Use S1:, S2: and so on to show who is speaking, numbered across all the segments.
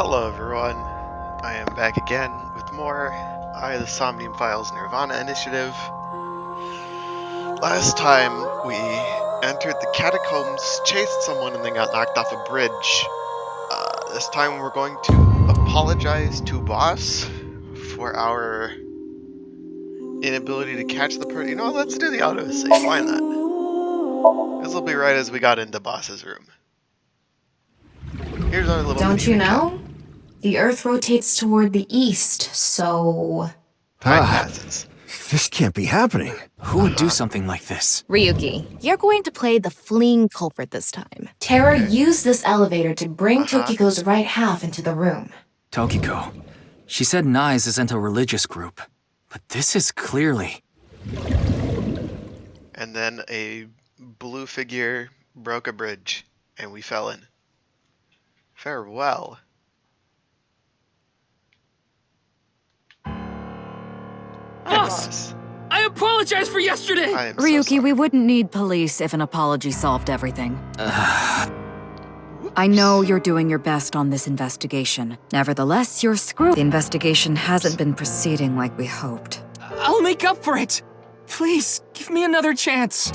S1: Hello everyone, I am back again with more the Somnium Files nirvanA initiative. Last time we entered the catacombs, chased someone, and then got knocked off a bridge. This time we're going to apologize to Boss for our inability to catch the person. You know, let's do the autosave, why not? This will be right as we got into Boss's room. Here's our little
S2: Don't you know? The Earth rotates toward the east, so...
S1: Time passes.
S3: This can't be happening.
S4: Who would do something like this?
S5: Ryuki, you're going to play the fleeing culprit this time.
S2: Terra used this elevator to bring Tokiko's right half into the room.
S4: Tokiko. She said Nyes isn't a religious group, but this is clearly...
S1: And then a blue figure broke a bridge, and we fell in. Farewell.
S4: Boss! I apologize for yesterday!
S1: I am so
S6: Ryuki,
S1: sorry.
S6: we wouldn't need police if an apology solved everything. I know you're doing your best on this investigation. Nevertheless, you're screwed. The investigation hasn't been proceeding like we hoped.
S4: I'll make up for it! Please, give me another chance.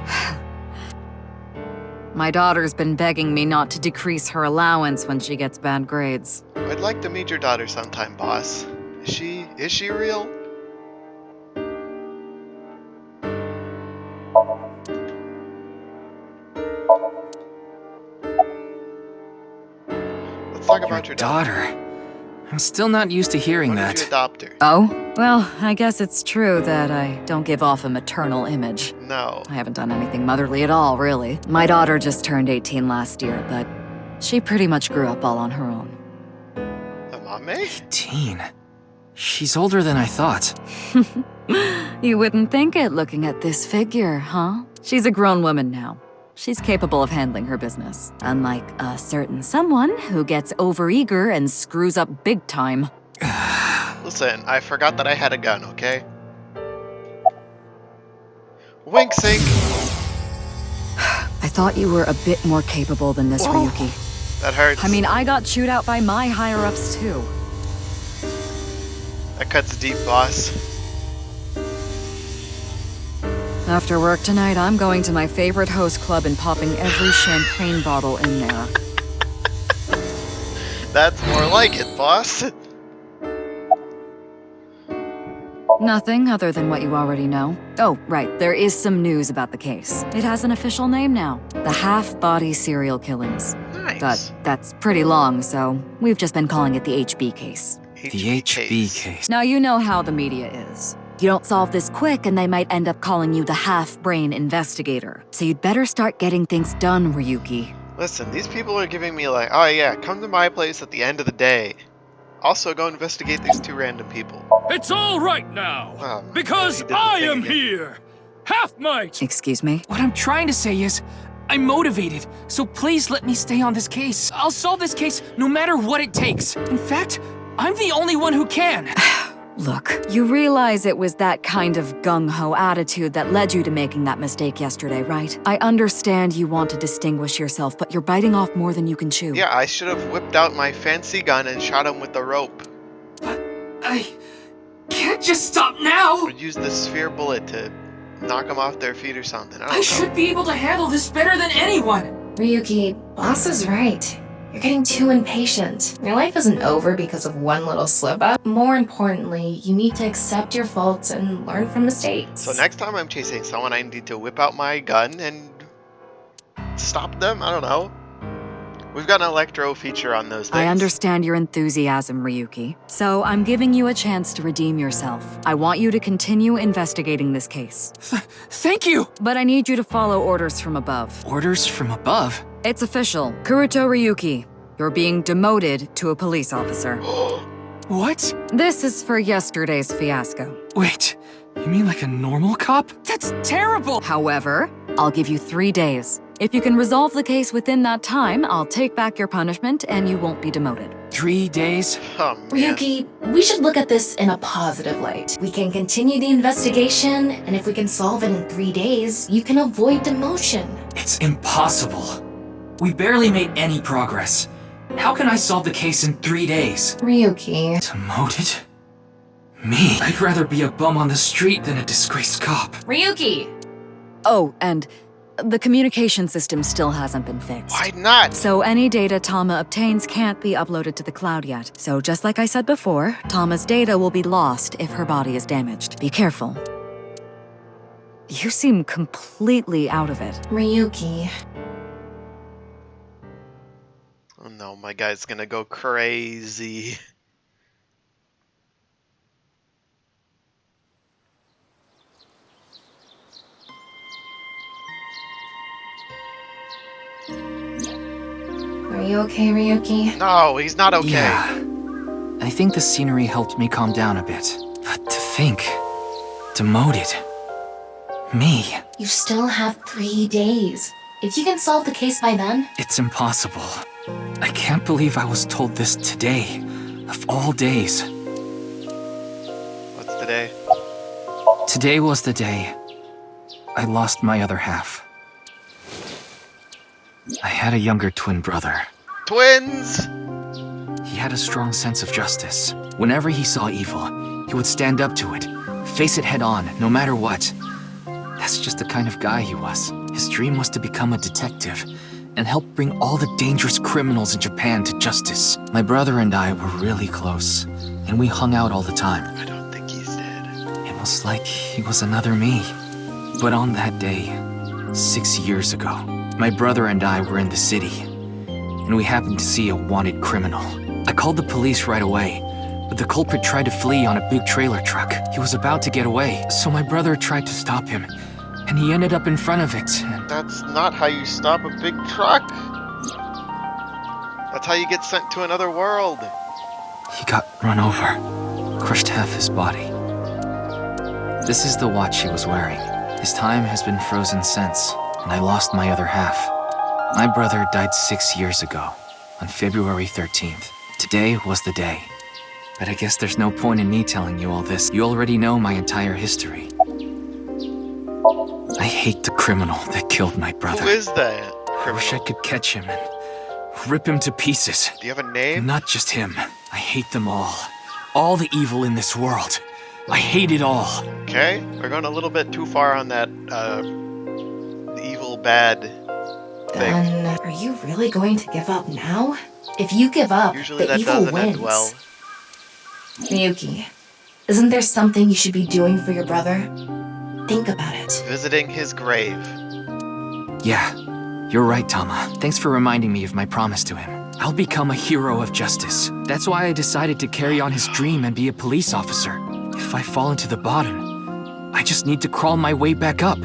S6: My daughter's been begging me not to decrease her allowance when she gets bad grades.
S1: I'd like to meet your daughter sometime, boss. Is she real? Let's talk about your daughter.
S4: I'm still not used to hearing
S1: When
S4: that.
S1: did you adopt her?
S6: Oh? Well, I guess it's true that I don't give off a maternal image.
S1: No.
S6: I haven't done anything motherly at all, really. My daughter just turned 18 last year, but she pretty much grew up all on her own.
S1: A mame?
S4: Teen. She's older than I thought.
S6: You wouldn't think it looking at this figure, huh? She's a grown woman now. She's capable of handling her business, unlike a certain someone who gets overeager and screws up big time.
S1: Listen, I forgot that I had a gun, okay? Wink sink!
S6: I thought you were a bit more capable than this,
S1: Whoa.
S6: Ryuki.
S1: That hurts.
S6: I mean, I got chewed out by my higher-ups, too.
S1: That cuts deep, boss.
S6: After work tonight, I'm going to my favorite host club and popping every champagne bottle in there.
S1: That's more like it, boss.
S6: Nothing other than what you already know. Oh, right, there is some news about the case. It has an official name now. The half-body serial killings.
S1: Nice.
S6: But that's pretty long, so we've just been calling it the HB case.
S4: The HB case.
S6: Now you know how the media is. You don't solve this quick and they might end up calling you the half-brain investigator. So you'd better start getting things done, Ryuki.
S1: Listen, these people are giving me like, oh yeah, come to my place at the end of the day. Also, go investigate these two random people.
S7: It's all right now,
S1: Oh,
S7: because
S1: he did the
S7: I
S1: thing
S7: am
S1: again.
S7: here! Half might!
S6: Excuse me?
S4: What I'm trying to say is, I'm motivated, so please let me stay on this case. I'll solve this case no matter what it takes. In fact, I'm the only one who can.
S6: Look, you realize it was that kind of gung-ho attitude that led you to making that mistake yesterday, right? I understand you want to distinguish yourself, but you're biting off more than you can chew.
S1: Yeah, I should have whipped out my fancy gun and shot him with the rope.
S4: But I can't just stop now.
S1: Or use the sphere bullet to knock them off their feet or something. I don't
S4: I
S1: know.
S4: should be able to handle this better than anyone.
S2: Ryuki, boss is right. You're getting too impatient. Your life isn't over because of one little slip-up. More importantly, you need to accept your faults and learn from mistakes.
S1: So next time I'm chasing someone, I need to whip out my gun and stop them? I don't know. We've got an electro feature on those things.
S6: I understand your enthusiasm, Ryuki. So I'm giving you a chance to redeem yourself. I want you to continue investigating this case.
S4: Thank you.
S6: But I need you to follow orders from above.
S4: Orders from above?
S6: It's official. Kuruto Ryuki, you're being demoted to a police officer.
S4: What?
S6: This is for yesterday's fiasco.
S4: Wait, you mean like a normal cop? That's terrible!
S6: However, I'll give you 3 days. If you can resolve the case within that time, I'll take back your punishment and you won't be demoted.
S4: 3 days?
S1: Oh, man.
S2: Ryuki, we should look at this in a positive light. We can continue the investigation, and if we can solve it in 3 days, you can avoid demotion.
S4: It's impossible. We barely made any progress. How can I solve the case in 3 days?
S2: Ryuki.
S4: Demoted? Me? I'd rather be a bum on the street than a disgraced cop.
S2: Ryuki!
S6: Oh, and the communication system still hasn't been fixed.
S1: Why not?
S6: So any data Tama obtains can't be uploaded to the cloud yet. So just like I said before, Tama's data will be lost if her body is damaged. Be careful. You seem completely out of it.
S2: Ryuki.
S1: Oh no, my guy's gonna go crazy.
S2: Are you okay, Ryuki?
S1: No, he's not okay.
S4: Yeah. I think the scenery helped me calm down a bit. But to think... demoted... me...
S2: You still have 3 days. If you can solve the case by then...
S4: It's impossible. I can't believe I was told this today, of all days.
S1: What's today?
S4: Today was the day I lost my other half. I had a younger twin brother.
S1: Twins!
S4: He had a strong sense of justice. Whenever he saw evil, he would stand up to it, face it head on, no matter what. That's just the kind of guy he was. His dream was to become a detective and help bring all the dangerous criminals in Japan to justice. My brother and I were really close, and we hung out all the time.
S1: I don't think he's dead.
S4: It was like he was another me. But on that day, 6 years ago, my brother and I were in the city, and we happened to see a wanted criminal. I called the police right away, but the culprit tried to flee on a big trailer truck. He was about to get away, so my brother tried to stop him, and he ended up in front of it, and...
S1: That's not how you stop a big truck. That's how you get sent to another world.
S4: he got run over, crushed half his body. This is the watch he was wearing. His time has been frozen since, and I lost my other half. My brother died 6 years ago, on February 13th. Today was the day. But I guess there's no point in me telling you all this. You already know my entire history. I hate the criminal that killed my brother.
S1: Who is that
S4: I wish I
S1: criminal?
S4: could catch him and rip him to pieces.
S1: Do you have a name?
S4: Not just him. I hate them all. All the evil in this world. I hate it all.
S1: Okay, we're going a little bit too far on that, evil, bad thing.
S2: Then, are you really going to give up now? If you give up,
S1: Usually
S2: the
S1: that
S2: evil
S1: doesn't
S2: wins.
S1: end well.
S2: Miyuki, isn't there something you should be doing for your brother? Think about it.
S1: Visiting his grave.
S4: Yeah, you're right, Tama. Thanks for reminding me of my promise to him. I'll become a hero of justice. That's why I decided to carry on his dream and be a police officer. If I fall into the bottom, I just need to crawl my way back up.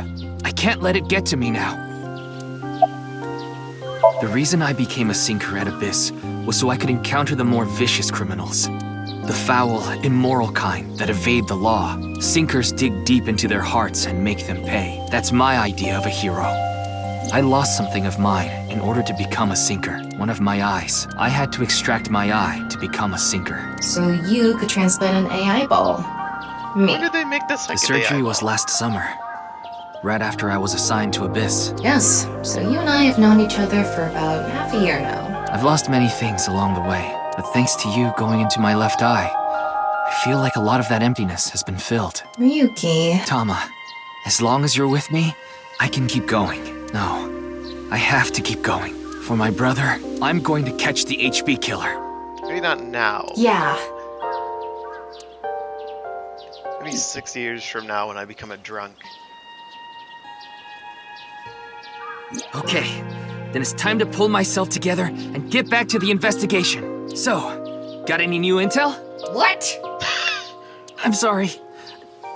S4: I can't let it get to me now. The reason I became a sinker at Abyss was so I could encounter the more vicious criminals. The foul, immoral kind that evade the law. Sinkers dig deep into their hearts and make them pay. That's my idea of a hero. I lost something of mine in order to become a sinker. One of my eyes. I had to extract my eye to become a sinker.
S2: So you could transplant an AI ball. Me.
S1: When did they make this
S4: The
S1: second
S4: surgery
S1: AI
S4: was
S1: ball?
S4: last summer, right after I was assigned to Abyss.
S2: Yes, so you and I have known each other for about half a year now.
S4: I've lost many things along the way, but thanks to you going into my left eye, I feel like a lot of that emptiness has been filled.
S2: Ryuki.
S4: Tama, as long as you're with me, I can keep going. No, I have to keep going. For my brother, I'm going to catch the HB killer.
S1: Maybe not now.
S2: Yeah.
S1: Maybe 6 years from now when I become a drunk.
S4: Okay, then it's time to pull myself together and get back to the investigation. So, got any new intel?
S2: What?
S4: I'm sorry.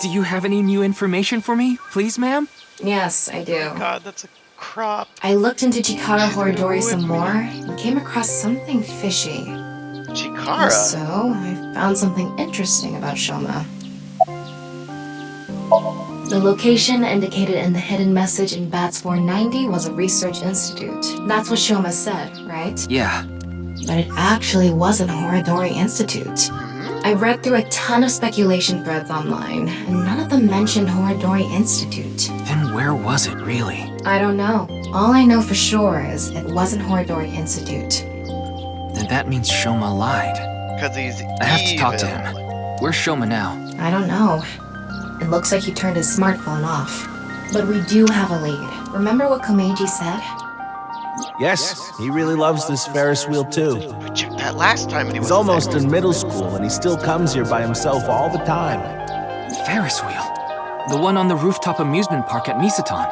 S4: Do you have any new information for me, please, ma'am?
S2: Yes, I do.
S1: God, that's a crop.
S2: I looked into Chikara Horidori some more and came across something fishy.
S1: Chikara?
S2: So, I found something interesting about Shoma. The location indicated in the hidden message in BATS 490 was a research institute. That's what Shoma said, right?
S4: Yeah.
S2: But it actually wasn't Horidori Institute. I read through a ton of speculation threads online, and none of them mentioned Horidori Institute.
S4: Then where was it, really?
S2: I don't know. All I know for sure is it wasn't Horidori Institute.
S4: Then that means Shoma lied.
S1: Because he's
S4: I have to talk to
S1: evil.
S4: him. Where's Shoma now?
S2: I don't know. It looks like he turned his smartphone off. But we do have a lead. Remember what Komeiji said?
S8: Yes, he really loves this Ferris wheel too.
S1: We checked that last time and he was
S8: He's almost
S1: there.
S8: in middle school and he still comes here by himself all the time.
S4: Ferris wheel. The one on the rooftop amusement park at Misaton.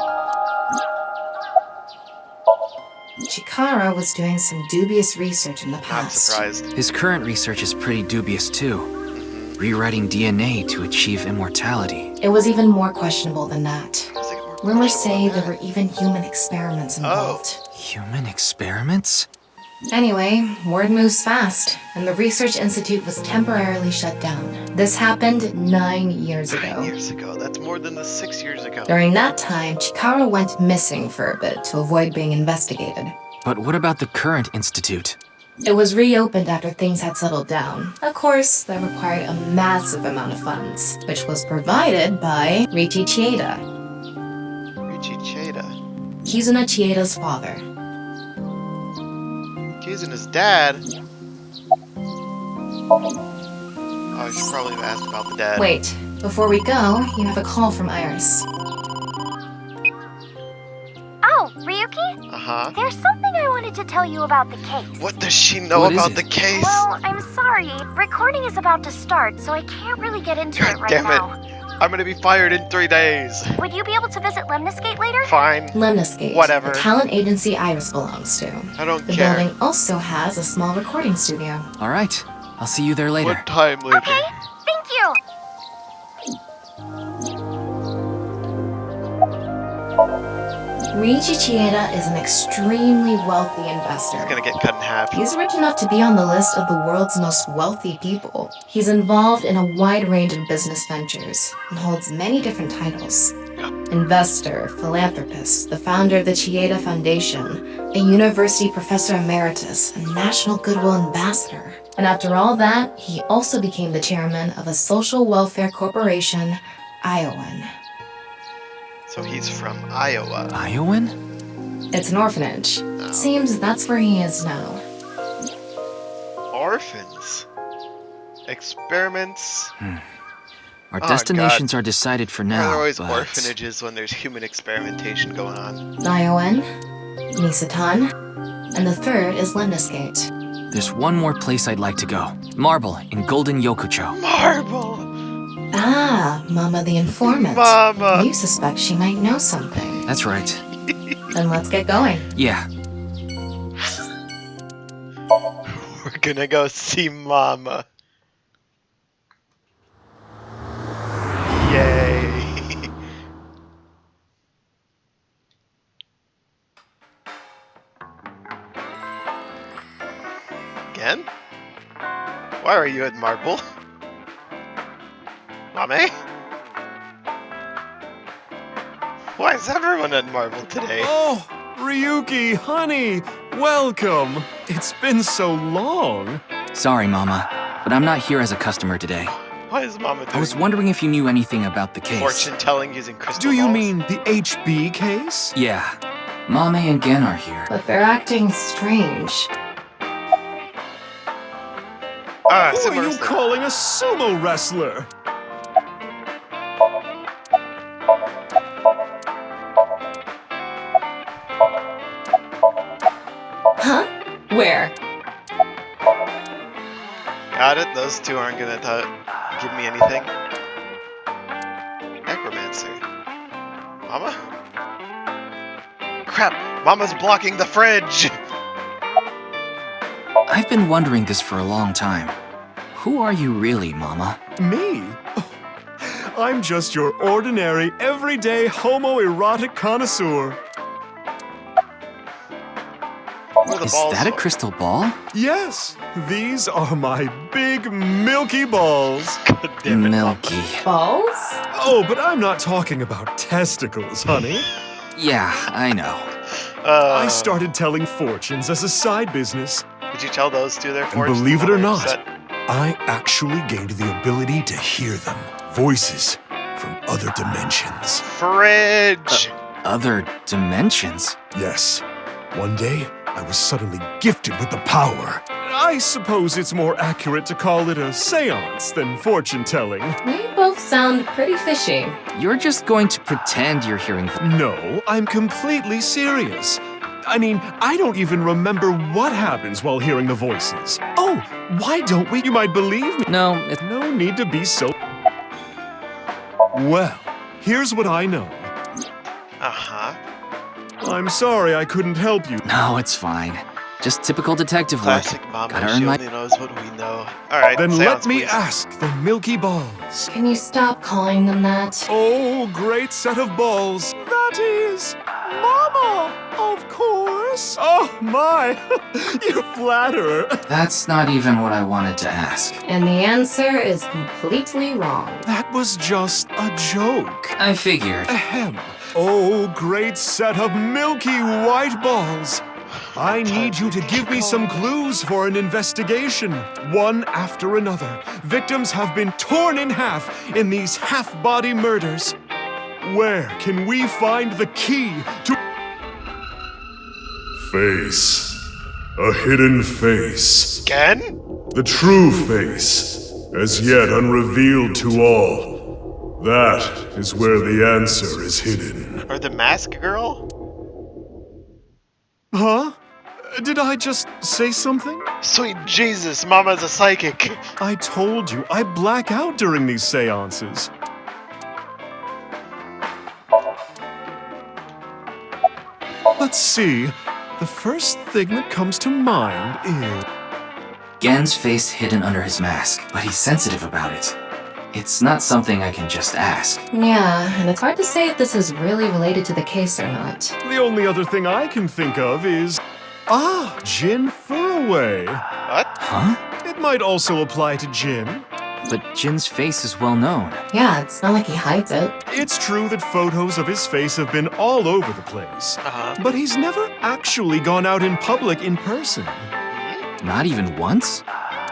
S2: Chikara was doing some dubious research in the
S1: Not
S2: past.
S1: surprised.
S4: His current research is pretty dubious too. Rewriting DNA to achieve immortality.
S2: It was even more questionable than that.
S1: It's like more
S2: Rumors say
S1: questionable
S2: there were even human experiments involved.
S4: Human experiments?
S2: Anyway, word moves fast, and the Research Institute was temporarily shut down. This happened 9 years
S1: than 9
S2: ago.
S1: years ago. That's more than the 6 years ago.
S2: During that time, Chikara went missing for a bit to avoid being investigated.
S4: But what about the current institute?
S2: It was reopened after things had settled down. Of course, that required a massive amount of funds, which was provided by Riichi Chieda,
S1: Richie Cheda.
S2: Kizuna Chieda's father.
S1: He's and his dad. Oh, I should probably have asked about the dad.
S2: Wait, before we go, you have a call from Iris.
S9: Oh, Ryuki?
S1: Uh-huh.
S9: There's something I wanted to tell you about the case.
S1: What does she know
S4: What is
S1: about
S4: it?
S1: the case?
S9: Well, I'm sorry. Recording is about to start, so I can't really get into
S1: God
S9: it right
S1: damn it.
S9: now.
S1: I'm gonna be fired in 3 days.
S9: Would you be able to visit Lemniscate later?
S1: Fine.
S2: Lemniscate,
S1: Whatever.
S2: the talent agency Iris belongs to.
S1: I don't
S2: The
S1: care.
S2: building also has a small recording studio.
S4: All right, I'll see you there later.
S1: What time later?
S9: Okay, thank you.
S2: Riichi Chieda is an extremely wealthy investor.
S1: He's gonna get cut in half.
S2: He's rich enough to be on the list of the world's most wealthy people. He's involved in a wide range of business ventures and holds many different titles. Investor, philanthropist, the founder of the Chieda Foundation, a university professor emeritus, and national goodwill ambassador. And after all that, he also became the chairman of a social welfare corporation, Iowan.
S1: So he's from Iowa.
S4: Iowan?
S2: It's an orphanage. Seems that's where he is now.
S1: Orphans. Experiments.
S4: Our
S1: Oh,
S4: destinations are decided for
S1: There
S4: now,
S1: are always
S4: but...
S1: orphanages when there's human experimentation going on.
S2: Iowan, Nisatan, and the third is Lemniscate.
S4: There's one more place I'd like to go. Marble in Golden Yokucho.
S1: Marble!
S2: Ah, Mama the informant.
S1: Mama!
S2: You suspect she might know something.
S4: That's right.
S2: Then let's get going.
S4: Yeah,
S1: We're gonna go see Mama. Yay! Again? Why are you at Marble? Mame? Why is everyone at Marble today?
S10: Oh, Ryuki, honey, welcome. It's been so long.
S4: sorry, Mama, but I'm not here as a customer today.
S1: Why is Mama doing
S4: I was wondering if you knew anything about the case.
S1: fortune telling using crystal
S10: Do you
S1: balls?
S10: mean the HB case?
S4: Yeah, Mame and Gen are here.
S2: But they're acting strange.
S1: Ah,
S10: Who
S1: sumo
S10: are you
S1: wrestler.
S10: calling a sumo wrestler?
S2: Huh? Where?
S1: Got it. Those two aren't gonna give me anything. Necromancer. Mama? Crap! Mama's blocking the fridge!
S4: I've been wondering this for a long time. Who are you really, Mama?
S10: Me? Oh, I'm just your ordinary, everyday homoerotic connoisseur.
S1: Where are the
S4: Is
S1: balls
S4: that a
S1: for?
S4: crystal ball?
S10: Yes, these are my big milky balls.
S1: God damn it, Mama.
S4: Milky.
S2: Balls?
S10: Oh, but I'm not talking about testicles, honey.
S4: Yeah, I know.
S10: I started telling fortunes as a side business.
S1: Did you tell those two their
S10: And
S1: fortunes?
S10: believe it or
S1: Mama?
S10: not,
S1: Is that-
S8: I actually gained the ability to hear them. Voices from other dimensions.
S1: Fridge!
S4: Other dimensions?
S8: Yes. One day, I was suddenly gifted with the power.
S10: I suppose it's more accurate to call it a seance than fortune-telling.
S2: You both sound pretty fishy.
S4: You're just going to pretend you're hearing.
S10: No, I'm completely serious. I mean, I don't even remember what happens while hearing the voices. Oh, why don't we? You might believe me.
S4: No,
S10: No need to be so... Well, here's what I know.
S1: Uh-huh.
S10: I'm sorry I couldn't help you.
S4: no, it's fine. Just typical detective work.
S1: Classic Mama,
S4: Gotta
S1: she
S4: earn my.
S1: only knows what we know. Alright,
S10: Then
S1: seance,
S10: let me
S1: please.
S10: ask the Milky Balls.
S2: Can you stop calling them that?
S10: Oh, great set of balls. That is Mama, of course. Oh, my. You flatterer.
S4: That's not even what I wanted to ask.
S2: And the answer is completely wrong.
S10: That was just a joke.
S4: I figured.
S10: Ahem. Oh, great set of milky white balls. I need you to give me some clues for an investigation. One after another, victims have been torn in half in these half-body murders. Where can we find the key to...
S8: Face. A hidden face.
S1: Again?
S8: The true face, as yet unrevealed to all. That is where the answer is hidden.
S1: Or the mask girl?
S10: Huh? Did I just say something?
S1: Sweet Jesus, Mama's a psychic.
S10: I told you, I black out during these seances. Let's see. The first thing that comes to mind is...
S4: Gen's face hidden under his mask, but he's sensitive about it. It's not something I can just ask.
S2: Yeah, and it's hard to say if this is really related to the case or not.
S10: The only other thing I can think of is... Ah, Jin Furaway.
S1: What?
S4: Huh?
S10: It might also apply to Jin.
S4: But Jin's face is well known.
S2: Yeah, it's not like he hides it.
S10: It's true that photos of his face have been all over the place.
S1: Uh-huh.
S10: But he's never actually gone out in public in person.
S4: Not even once?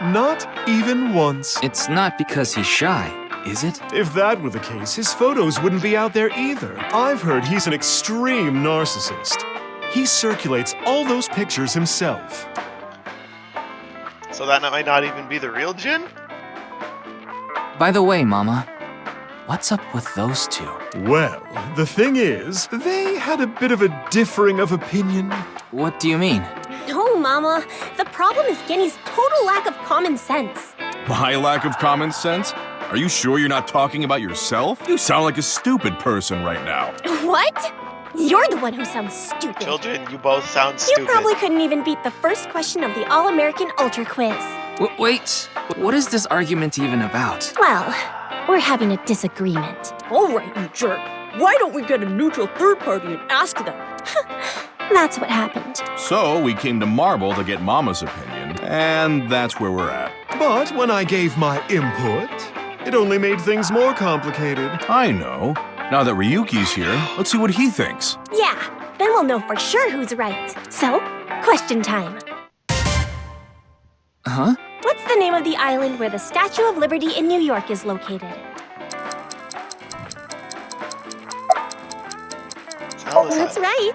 S10: Not even once.
S4: It's not because he's shy, is it?
S10: If that were the case, his photos wouldn't be out there either. I've heard he's an extreme narcissist. He circulates all those pictures himself.
S1: So that might not even be the real Jin?
S4: By the way, Mama, what's up with those two?
S10: Well, the thing is, they had a bit of a differing of opinion.
S4: What do you mean?
S9: No, Mama. The problem is Genny's total lack of common sense.
S7: My lack of common sense? Are you sure you're not talking about yourself? You sound like a stupid person right now.
S9: What? You're the one who sounds stupid.
S1: Children, you both sound
S9: You
S1: stupid.
S9: probably couldn't even beat the first question of the All-American Ultra Quiz.
S4: Wait, what is this argument even about?
S9: Well, we're having a disagreement.
S11: All right, you jerk. Why don't we get a neutral third party and ask them?
S9: That's what happened.
S7: So we came to Marble to get Mama's opinion, and that's where we're at.
S10: But when I gave my input, it only made things more complicated.
S7: I know. Now that Ryuki's here, let's see what he thinks.
S9: Yeah, then we'll know for sure who's right. So, question time.
S4: Huh?
S9: What's the name of the island where the Statue of Liberty in New York is located? That's right.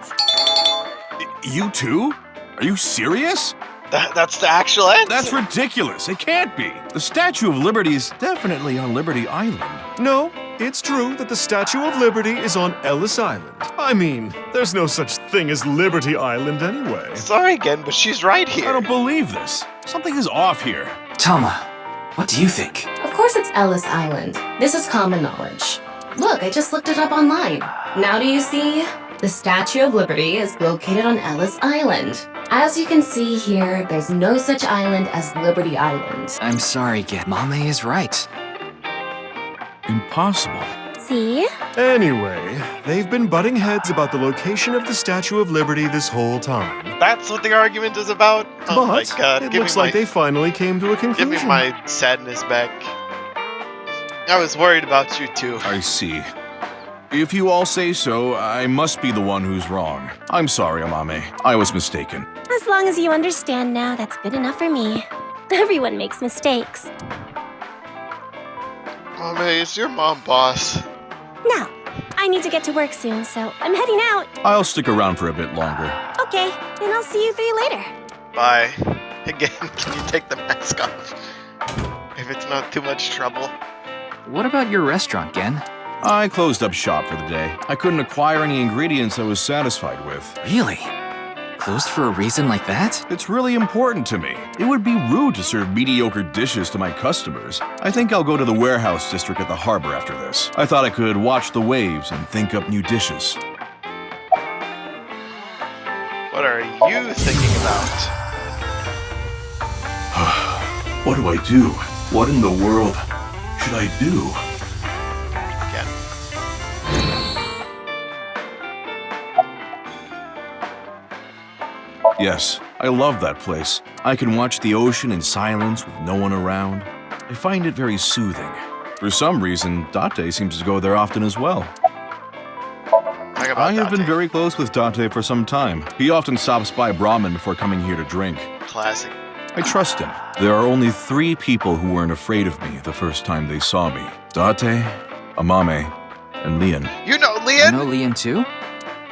S7: You too? Are you serious?
S1: That's the actual answer?
S7: That's ridiculous. It can't be. The Statue of Liberty is definitely on Liberty Island.
S10: No, it's true that the Statue of Liberty is on Ellis Island. I mean, there's no such thing as Liberty Island anyway.
S1: Sorry again, but she's right here.
S7: I don't believe this. Something is off here.
S4: Tama, what do you think?
S2: Of course it's Ellis Island. This is common knowledge. Look, I just looked it up online. Now do you see? The Statue of Liberty is located on Ellis Island. As you can see here, there's no such island as Liberty Island.
S4: I'm sorry, Gen. Mama is right.
S7: Impossible.
S9: See?
S10: Anyway, they've been butting heads about the location of the Statue of Liberty this whole time.
S1: That's what the argument is about? Oh my
S10: But
S1: god,
S10: it
S1: give
S10: looks
S1: me
S10: like they finally came to a
S1: give
S10: conclusion.
S1: me my sadness back. I was worried about you too.
S7: I see. If you all say so, I must be the one who's wrong. I'm sorry, Amame. I was mistaken.
S9: As long as you understand now, that's good enough for me. Everyone makes mistakes.
S1: Mama, is your mom boss?
S9: Now, I need to get to work soon, so I'm heading out.
S7: I'll stick around for a bit longer.
S9: Okay, then I'll see you three later.
S1: Bye. Again, can you take the mask off? If it's not too much trouble.
S4: What about your restaurant, Gen?
S7: I closed up shop for the day. I couldn't acquire any ingredients I was satisfied with.
S4: Really? Closed for a reason like that?
S7: It's really important to me. It would be rude to serve mediocre dishes to my customers. I think I'll go to the warehouse district at the harbor after this. I thought I could watch the waves and think up new dishes.
S1: What are you thinking about?
S7: What do I do? What in the world should I do?
S1: Again.
S7: Yes, I love that place. I can watch the ocean in silence with no one around. I find it very soothing. For some reason, Date seems to go there often as well.
S1: Talk about
S7: I have been
S1: Date.
S7: very close with Date for some time. He often stops by Brahmin before coming here to drink.
S1: Classic.
S7: I trust him. There are only 3 people who weren't afraid of me the first time they saw me. Date, Amame, and Leon.
S1: You know
S4: You
S1: Leon?
S4: know Liam too?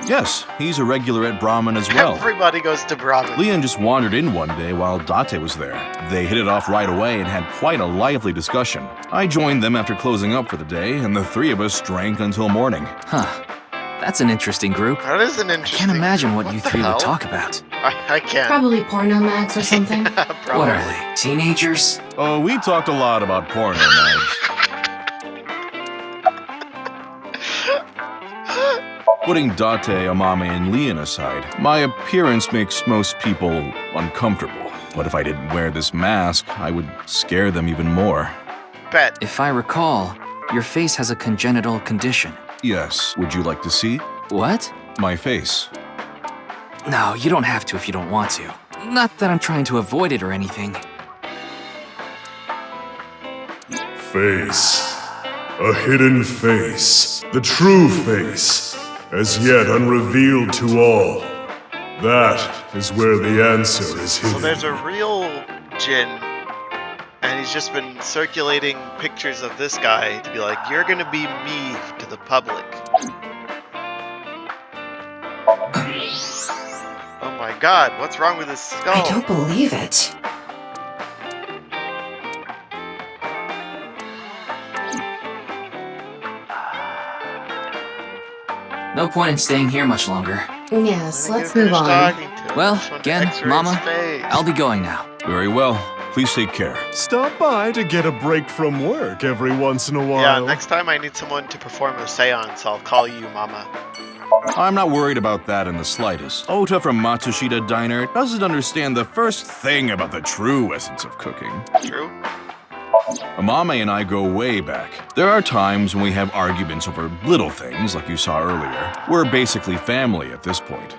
S7: Yes, he's a regular at Brahmin as well.
S1: Everybody goes to Brahmin.
S7: Leon just wandered in one day while Date was there. They hit it off right away and had quite a lively discussion. I joined them after closing up for the day, and the 3 of us drank until morning.
S4: Huh. That's an interesting group.
S1: That is an
S4: I
S1: interesting.
S4: can't imagine what you
S1: the
S4: 3
S1: hell?
S4: would talk about.
S1: I can't.
S2: Probably porno mags or something.
S1: Probably.
S4: What are they, teenagers?
S7: Oh, we talked a lot about porno, Mags. Putting Date, Amame, and Leon aside, my appearance makes most people uncomfortable. But if I didn't wear this mask, I would scare them even more.
S1: Bet.
S4: If I recall, your face has a congenital condition.
S7: Yes, would you like to see?
S4: What?
S7: My face.
S4: No, you don't have to if you don't want to. Not that I'm trying to avoid it or anything.
S8: Face. A hidden face. The true face. As yet unrevealed to all. That is where the answer is
S1: So
S8: hidden.
S1: there's a real Jin, and he's just been circulating pictures of this guy to be like, you're gonna be me to the public. Oh my god, what's wrong with his skull?
S2: I don't believe it.
S4: No point in staying here much longer.
S2: Yes,
S1: Let me
S2: let's
S1: finish
S2: move on.
S1: talking to him.
S4: Well,
S1: Just want to
S4: again,
S1: X-ray his
S4: Mama,
S1: face.
S4: I'll be going now.
S7: Very well. Please take care.
S10: Stop by to get a break from work every once in a
S1: Yeah,
S10: while.
S1: next time I need someone to perform a seance, I'll call you Mama.
S7: I'm not worried about that in the slightest. Ota from Matsushita Diner doesn't understand the first thing about the true essence of cooking.
S1: True?
S7: Amame and I go way back. There are times when we have arguments over little things, like you saw earlier. We're basically family at this point.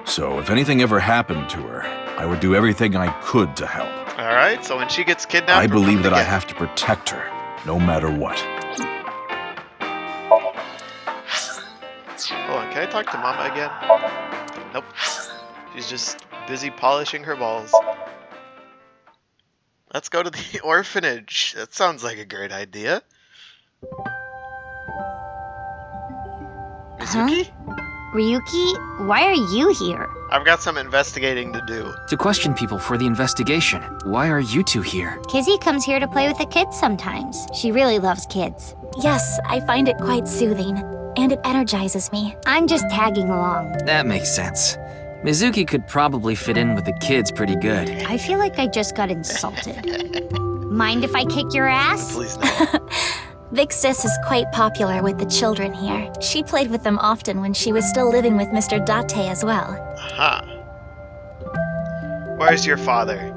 S7: So if anything ever happened to her, I would do everything I could to help.
S1: Alright, so when she gets kidnapped,
S7: I
S1: we're
S7: believe
S1: coming
S7: that I
S1: to get-
S7: have to protect her, no matter what.
S1: Hold on, can I talk to Mama again? Nope. She's just busy polishing her balls. Let's go to the orphanage. That sounds like a great idea. Mizuki?
S12: Ryuki, why are you here?
S1: I've got some investigating to do.
S4: To question people for the investigation. Why are you 2 here?
S12: Kizzy comes here to play with the kids sometimes. She really loves kids.
S9: Yes, I find it quite soothing, and it energizes me.
S12: I'm just tagging along.
S4: That makes sense. Mizuki could probably fit in with the kids pretty good.
S12: I feel like I just got insulted. Mind if I kick your ass?
S1: Please no.
S9: Vic Sis is quite popular with the children here. She played with them often when she was still living with Mr. Date as well.
S1: Aha. Where's your father?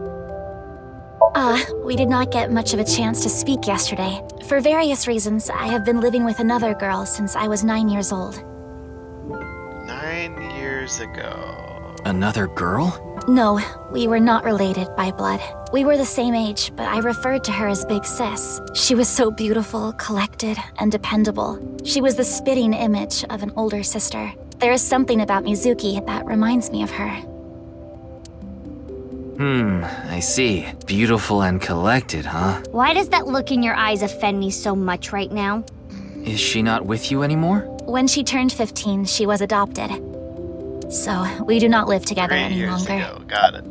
S9: We did not get much of a chance to speak yesterday. For various reasons, I have been living with another girl since I was 9 years old.
S1: 9 years ago.
S4: Another girl?
S9: No, we were not related by blood. We were the same age, but I referred to her as Big Sis. She was so beautiful, collected, and dependable. She was the spitting image of an older sister. There is something about Mizuki that reminds me of her.
S4: I see. Beautiful and collected, huh?
S12: Why does that look in your eyes offend me so much right now?
S4: Is she not with you anymore?
S9: When she turned 15, she was adopted. So, we do not live together
S1: 3
S9: any
S1: years
S9: longer.
S1: ago. Got it.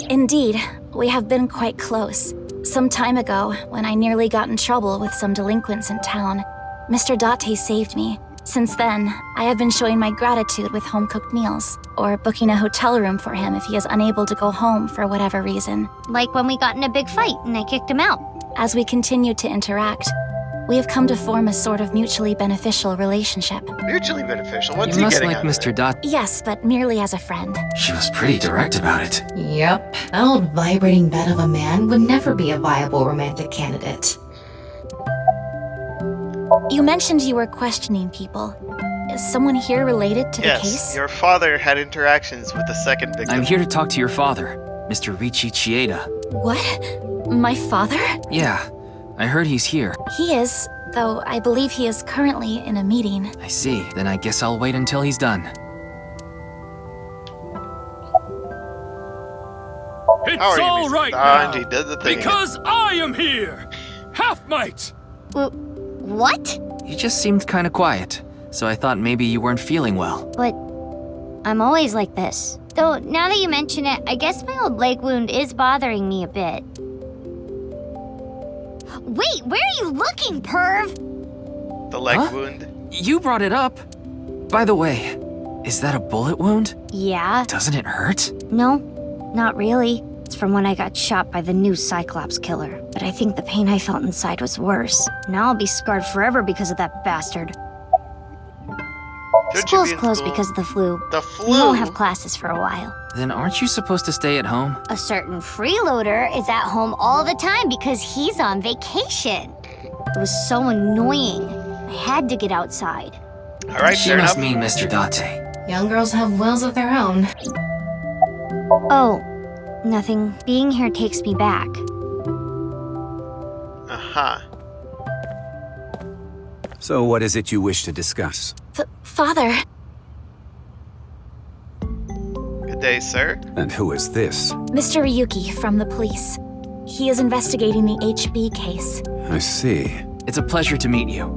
S9: Indeed, we have been quite close. Some time ago, when I nearly got in trouble with some delinquents in town, Mr. Date saved me. Since then, I have been showing my gratitude with home-cooked meals, or booking a hotel room for him if he is unable to go home for whatever reason.
S12: Like when we got in a big fight and I kicked him out.
S9: As we continue to interact, we have come to form a sort of mutually beneficial relationship.
S1: Mutually beneficial? What's
S4: You
S1: he
S4: must
S1: getting
S4: like
S1: out of
S4: Mr.
S1: it?
S4: Dot.
S9: Yes, but merely as a friend.
S4: She was pretty direct about it.
S2: Yep. That old vibrating bed of a man would never be a viable romantic candidate.
S9: You mentioned you were questioning people. Is someone here related to the
S1: Yes,
S9: case?
S1: your father had interactions with the second victim.
S4: I'm here to talk to your father, Mr. Ricci Chieda.
S9: What? My father?
S4: Yeah, I heard he's here.
S9: He is, though I believe he is currently in a meeting.
S4: I see. Then I guess I'll wait until he's done.
S1: How
S13: It's
S1: are you,
S13: all
S1: Mr.
S13: right
S1: Dodge?
S13: now,
S1: He did the thing
S13: because I am here! Half-mate!
S12: What?
S4: You just seemed kind of quiet, so I thought maybe you weren't feeling well.
S12: But I'm always like this. Though, now that you mention it, I guess my old leg wound is bothering me a bit. Wait, where are you looking, perv?
S1: The leg
S4: Huh?
S1: wound.
S4: You brought it up. By the way, is that a bullet wound?
S12: Yeah?
S4: Doesn't it hurt?
S12: No, not really. It's from when I got shot by the new Cyclops killer. But I think the pain I felt inside was worse. Now I'll be scarred forever because of that bastard.
S1: Shouldn't you
S12: School's
S1: be in
S12: closed
S1: school?
S12: because of the flu.
S1: The
S12: We won't
S1: flu?
S12: have classes for a while.
S4: Then aren't you supposed to stay at home?
S12: A certain freeloader is at home all the time because he's on vacation. It was so annoying. I had to get outside.
S1: Alright,
S4: She
S1: fair
S4: must
S1: enough.
S4: mean Mr. Date.
S2: Young girls have wills of their own.
S12: Oh, nothing. Being here takes me back.
S1: Uh-huh.
S3: So what is it you wish to discuss?
S9: Father,
S1: Good day, sir.
S3: And who is this?
S9: Mr. Ryuki from the police. He is investigating the HB case.
S3: I see.
S4: It's a pleasure to meet you.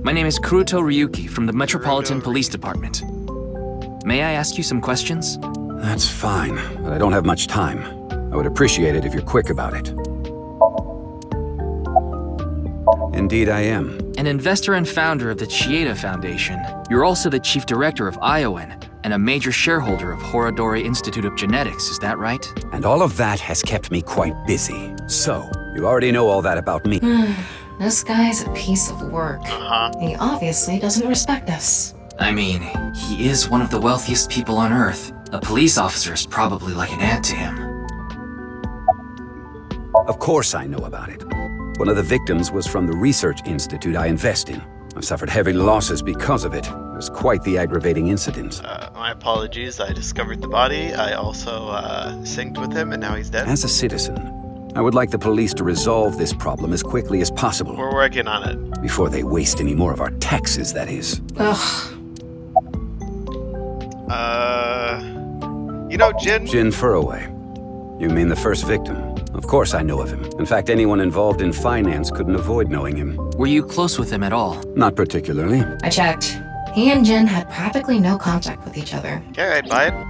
S4: My name is Kuruto Ryuki from the Metropolitan
S1: Kuruto
S4: Police Department. May I ask you some questions?
S3: That's fine, but I don't have much time. I would appreciate it if you're quick about it. Indeed I am.
S4: An investor and founder of the Chieda Foundation, you're also the chief director of Iowan and a major shareholder of Horodori Institute of Genetics, is that right?
S3: And all of that has kept me quite busy. So, you already know all that about me.
S2: This guy's a piece of work.
S1: Uh-huh.
S2: He obviously doesn't respect us.
S4: I mean, he is one of the wealthiest people on Earth. A police officer is probably like an aunt to him.
S3: Of course I know about it. One of the victims was from the research institute I invest in. I've suffered heavy losses because of it. It was quite the aggravating incident.
S1: My apologies. I discovered the body. I also synced with him, and now he's dead.
S3: As a citizen, I would like the police to resolve this problem as quickly as possible.
S1: We're working on it.
S3: Before they waste any more of our taxes, that is.
S2: Ugh.
S1: You know, Jin?
S3: Jin Furroway. You mean the first victim? Of course I know of him. In fact, anyone involved in finance couldn't avoid knowing him.
S4: Were you close with him at all?
S3: Not particularly.
S2: I checked. He and Jin had practically no contact with each other.
S1: Okay, I'd buy it. You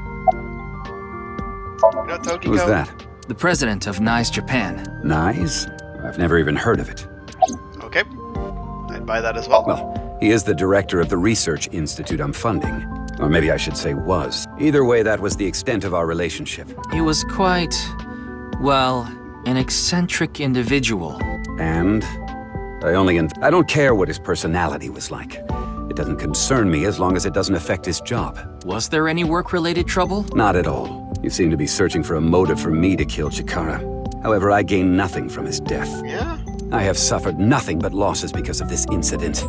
S1: know Tokiko?
S3: Who's that?
S4: The president of NICE Japan.
S3: NICE? I've never even heard of it.
S1: Okay. I'd buy that as well.
S3: Well, he is the director of the research institute I'm funding. Or maybe I should say was. Either way, that was the extent of our relationship.
S4: He was quite, well, an eccentric individual.
S3: And? I don't care what his personality was like. It doesn't concern me as long as it doesn't affect his job.
S4: Was there any work-related trouble?
S3: Not at all. You seem to be searching for a motive for me to kill Chikara. However, I gain nothing from his death.
S1: Yeah?
S3: I have suffered nothing but losses because of this incident.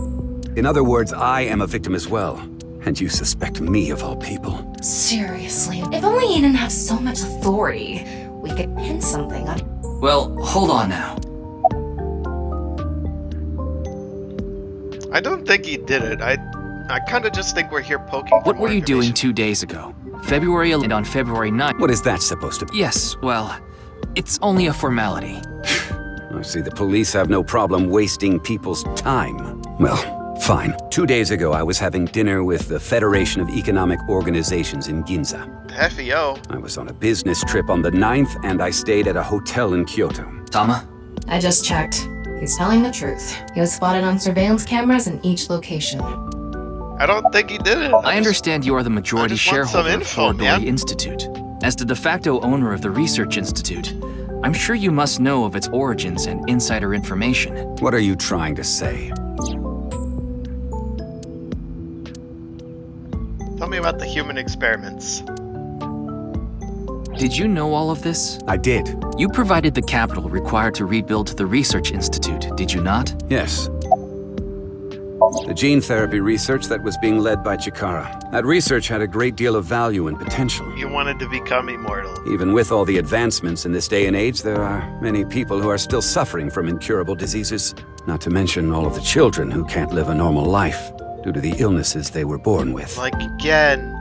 S3: In other words, I am a victim as well. And you suspect me of all people.
S2: Seriously, if only he didn't have so much authority, we could pin something on.
S4: Well, hold on now.
S1: I don't think he did it. I kind of just think we're here poking for
S4: What
S1: more
S4: were you doing
S1: information.
S4: 2 days ago? February 11th and on February 9th.
S3: What is that supposed to be?
S4: Yes, well, it's only a formality.
S3: I see the police have no problem wasting people's time. Well, Fine. 2 days ago, I was having dinner with the Federation of Economic Organizations in Ginza.
S1: FEO.
S3: I was on a business trip on the 9th, and I stayed at a hotel in Kyoto.
S4: Tama?
S2: I just checked. He's telling the truth. He was spotted on surveillance cameras in each location.
S1: I don't think he did it.
S4: I understand you are the majority shareholder of Floridori Institute. As the de facto owner of the Research Institute, I'm sure you must know of its origins and insider information.
S3: What are you trying to say?
S1: Tell me about the human experiments.
S4: Did you know all of this?
S3: I did.
S4: You provided the capital required to rebuild the Research Institute, did you not?
S3: Yes. The gene therapy research that was being led by Chikara. That research had a great deal of value and potential.
S1: You wanted to become immortal.
S3: Even with all the advancements in this day and age, there are many people who are still suffering from incurable diseases. Not to mention all of the children who can't live a normal life due to the illnesses they were born with.
S1: Like again.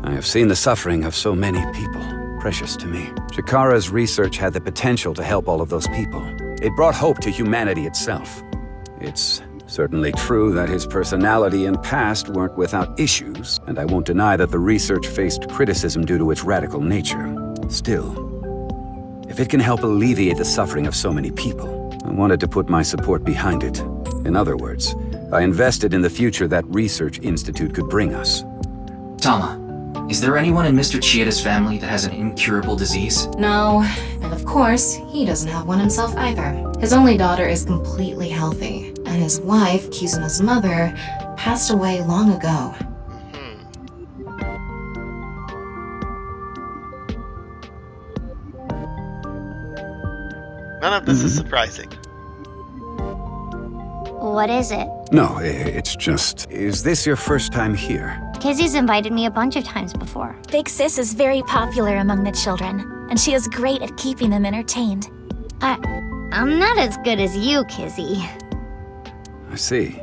S3: I have seen the suffering of so many people, precious to me. Chikara's research had the potential to help all of those people. It brought hope to humanity itself. It's certainly true that his personality and past weren't without issues, and I won't deny that the research faced criticism due to its radical nature. Still, if it can help alleviate the suffering of so many people, I wanted to put my support behind it. In other words, I invested in the future that Research Institute could bring us.
S4: Tama, is there anyone in Mr. Chieda's family that has an incurable disease?
S2: No, and of course, he doesn't have one himself either. His only daughter is completely healthy, and his wife, Kizuna's mother, passed away long ago.
S1: None of this is surprising.
S12: What is it?
S3: No, it's just... Is this your first time here?
S12: Kizzy's invited me a bunch of times before.
S9: Big Sis is very popular among the children, and she is great at keeping them entertained.
S12: I'm not as good as you, Kizzy.
S3: I see.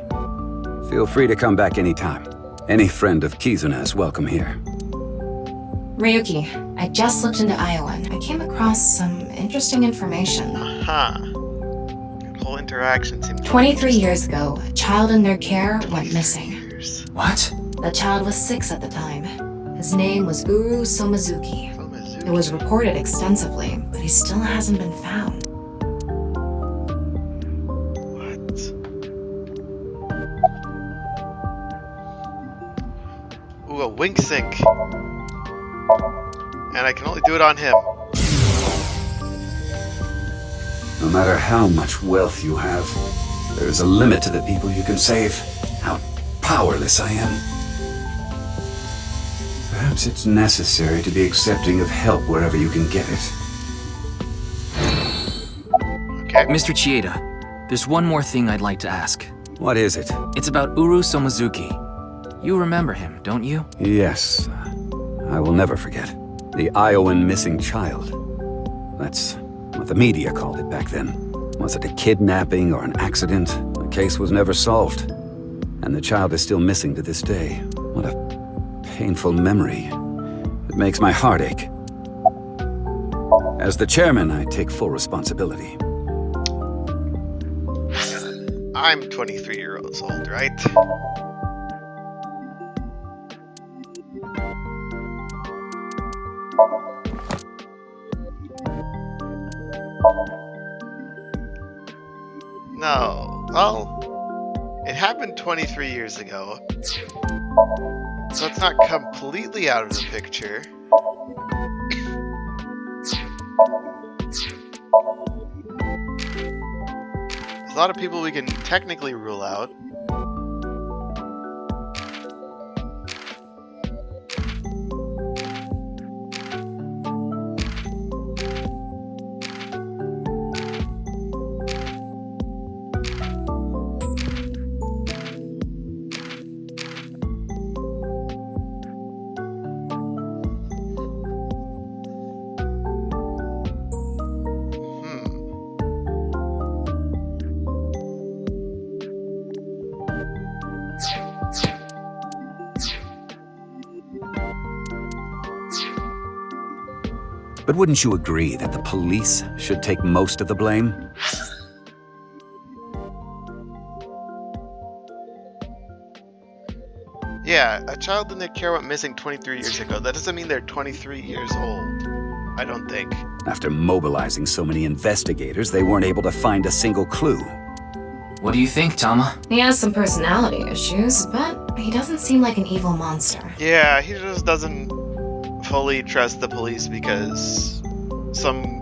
S3: Feel free to come back anytime. Any friend of Kizuna is welcome here.
S2: Ryuki, I just looked into Iowa and I came across some interesting information.
S1: That whole interaction seems
S2: 23 years ago, a child in their care went missing.
S4: What?
S2: The child was 6 at the time. His name was Uru Somazuki. It was reported extensively, but he still hasn't been found.
S1: Ooh, a wink sync. And I can only do it on him.
S3: No matter how much wealth you have, there is a limit to the people you can save. How powerless I am. Perhaps it's necessary to be accepting of help wherever you can get it.
S1: Okay.
S4: Mr. Chieda, there's one more thing I'd like to ask.
S3: What is it?
S4: It's about Uru Somazuki. You remember him, don't you?
S3: Yes. I will never forget. The Iowan missing child. That's what the media called it back then. Was it a kidnapping or an accident? The case was never solved. And the child is still missing to this day. What a painful memory. It makes my heart ache. As the chairman, I take full responsibility.
S1: I'm 23 years old, right? No. Well, it happened 23 years ago. So it's not completely out of the picture. There's a lot of people we can technically rule out.
S3: But wouldn't you agree that the police should take most of the blame?
S1: Yeah, a child in their care went missing 23 years ago. That doesn't mean they're 23 years old. I don't think.
S3: After mobilizing so many investigators, they weren't able to find a single clue.
S4: What do you think, Tama?
S2: He has some personality issues, but he doesn't seem like an evil monster.
S1: Yeah, he just doesn't fully trust the police because some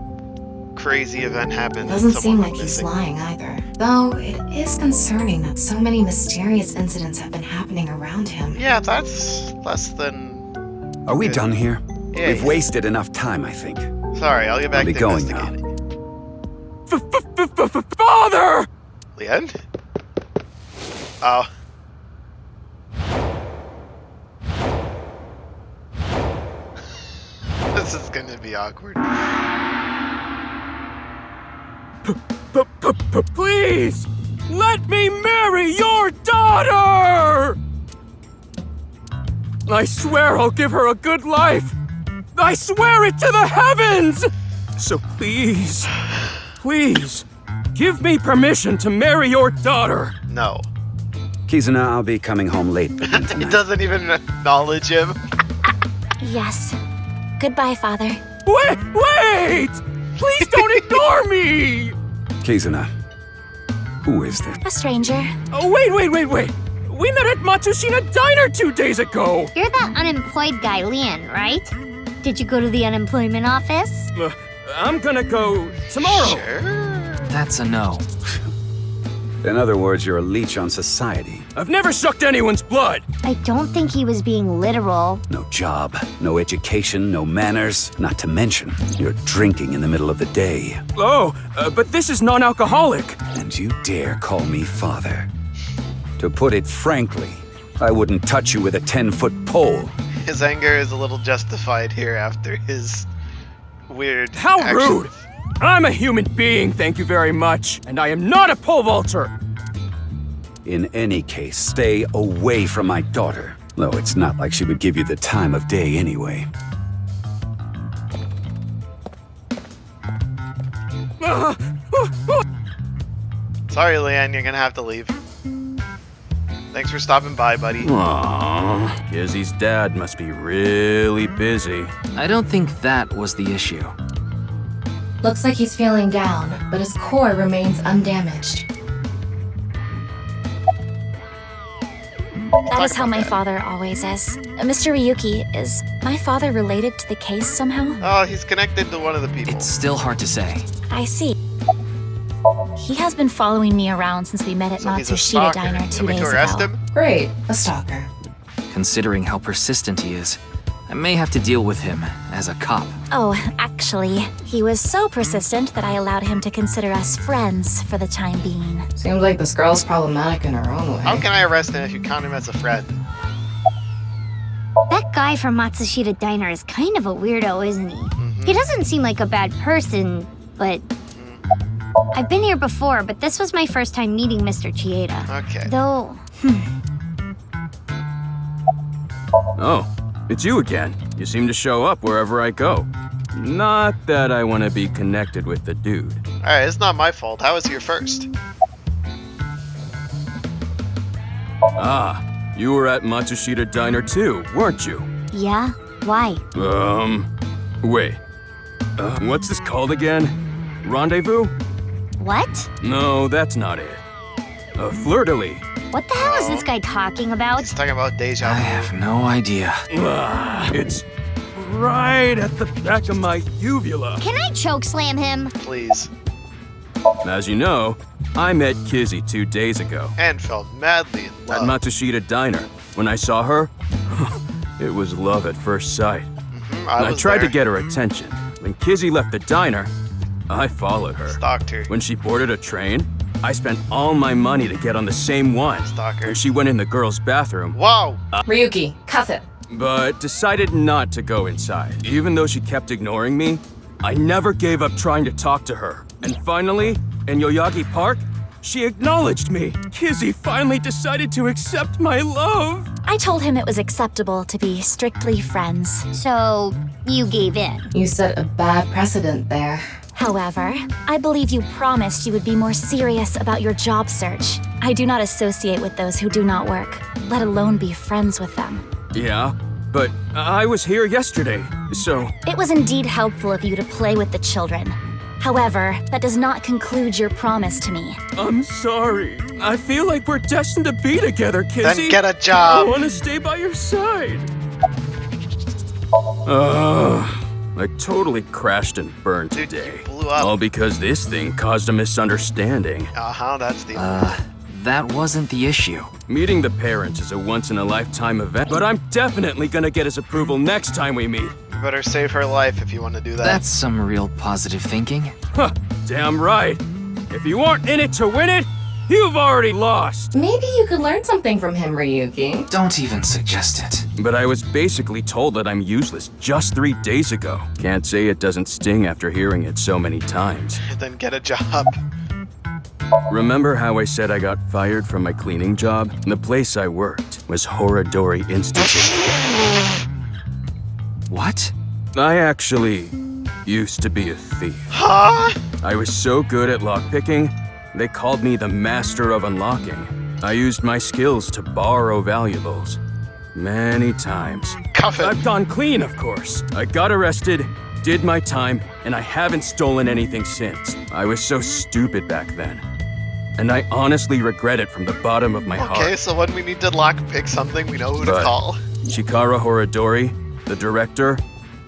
S1: crazy event happened.
S2: Doesn't
S1: and
S2: seem
S1: someone
S2: like
S1: went
S2: he's
S1: missing.
S2: lying either. Though it is concerning that so many mysterious incidents have been happening around him.
S1: Yeah, that's less than...
S3: Are we
S1: good.
S3: done here?
S1: Yeah,
S3: We've
S1: yeah.
S3: wasted enough time, I think.
S1: Sorry, I'll get back
S3: I'll be
S1: to
S3: going now.
S1: investigating.
S13: Father!
S1: Leon? Oh. This is gonna be awkward.
S13: Please! Let me marry your daughter! I swear I'll give her a good life! I swear it to the heavens! So please, please, give me permission to marry your daughter!
S1: No.
S3: Kizuna, I'll be coming home late again
S1: He
S3: tonight.
S1: doesn't even acknowledge him.
S9: Yes. Goodbye, Father.
S13: Wait! Please don't ignore me!
S3: Kizuna, who is this?
S9: A stranger.
S13: Oh, wait! We met at Matsushita Diner 2 days ago!
S12: You're that unemployed guy, Leon, right? Did you go to the unemployment office?
S13: I'm gonna go tomorrow.
S1: Sure.
S4: That's a no.
S3: In other words, you're a leech on society.
S13: I've never sucked anyone's blood.
S12: I don't think he was being literal.
S3: No job, no education, no manners, not to mention, you're drinking in the middle of the day.
S13: Oh, but this is non-alcoholic.
S3: And you dare call me father. To put it frankly, I wouldn't touch you with a 10-foot pole.
S1: His anger is a little justified here after his weird
S13: How
S1: actions.
S13: rude! I'm a human being, thank you very much, and I am not a pole vaulter.
S3: In any case, stay away from my daughter. Though it's not like she would give you the time of day anyway.
S1: Sorry, Leanne, you're gonna have to leave. Thanks for stopping by, buddy.
S13: Aww, Kizzy's dad must be really busy.
S4: I don't think that was the issue.
S2: Looks like he's feeling down, but his core remains undamaged.
S9: That is how my father always is. Mr. Ryuki, is my father related to the case somehow?
S1: Oh, he's connected to one of the people.
S4: It's still hard to say.
S9: I see. He has been following me around since we met at
S1: So he's a
S9: Matsushita
S1: stalker.
S9: Diner 2
S1: Are we
S9: days
S1: to arrest
S9: ago.
S1: him?
S2: Great, a stalker.
S4: Considering how persistent he is, I may have to deal with him as a cop.
S9: Oh, actually, he was so persistent that I allowed him to consider us friends for the time being.
S2: Seems like this girl's problematic in her own way.
S1: How can I arrest him if you count him as a friend?
S12: That guy from Matsushita Diner is kind of a weirdo, isn't he?
S1: Mm-hmm.
S12: He doesn't seem like a bad person, but... I've been here before, but this was my first time meeting Mr. Chieda.
S1: Okay.
S12: Though...
S13: Oh, it's you again. You seem to show up wherever I go. Not that I want to be connected with the dude.
S1: Alright, it's not my fault. I was here first.
S13: Ah, you were at Matsushita Diner too, weren't you?
S12: Yeah? Why?
S13: Wait. What's this called again? Rendezvous?
S12: What?
S13: No, that's not it. Fleur-de-lis.
S12: What the hell is this guy talking about?
S1: He's talking about deja
S4: I
S1: vu.
S4: have no idea.
S13: It's right at the back of my uvula.
S12: Can I chokeslam him?
S1: Please.
S13: As you know, I met Kizzy 2 days ago
S1: And fell madly in
S13: at
S1: love.
S13: Matsushita Diner. When I saw her, it was love at first sight.
S1: I
S13: I
S1: was
S13: tried
S1: there.
S13: to get her attention. When Kizzy left the diner, I followed her.
S1: Stalked her.
S13: When she boarded a train, I spent all my money to get on the same one.
S1: Stalker.
S13: When she went in the girls' bathroom,
S1: Wow!
S2: Ryuki, cuff it.
S13: but decided not to go inside. Even though she kept ignoring me, I never gave up trying to talk to her. And finally, in Yoyagi Park, she acknowledged me. Kizzy finally decided to accept my love.
S9: I told him it was acceptable to be strictly friends.
S12: So, you gave in.
S2: You set a bad precedent there.
S9: However, I believe you promised you would be more serious about your job search. I do not associate with those who do not work, let alone be friends with them.
S13: Yeah, but I was here yesterday, so...
S9: It was indeed helpful of you to play with the children. However, that does not conclude your promise to me.
S13: I'm sorry. I feel like we're destined to be together, Kizzy.
S1: Then get a job.
S13: I want to stay by your side. I totally crashed and burned today.
S1: Blew up.
S13: All because this thing caused a misunderstanding.
S1: That's the...
S4: That wasn't the issue.
S13: Meeting the parents is a once-in-a-lifetime event, but I'm definitely gonna get his approval next time we meet.
S1: You better save her life if you want to do that.
S4: That's some real positive thinking.
S13: Huh, damn right. If you aren't in it to win it, you've already lost.
S2: Maybe you could learn something from him, Ryuki.
S4: Don't even suggest it.
S13: But I was basically told that I'm useless just 3 days ago. Can't say it doesn't sting after hearing it so many times.
S1: Then get a job.
S13: Remember how I said I got fired from my cleaning job? The place I worked was Horadori Institute.
S4: What?
S13: I actually used to be a thief.
S1: Huh?
S13: I was so good at lockpicking, they called me the master of unlocking. I used my skills to borrow valuables. Many times.
S1: Cuff it.
S13: I've gone clean, of course. I got arrested, did my time, and I haven't stolen anything since. I was so stupid back then. And I honestly regret it from the bottom of my heart.
S1: Okay, so when we need to lockpick something, we know who to
S13: But
S1: call.
S13: Chikara Horadori, the director,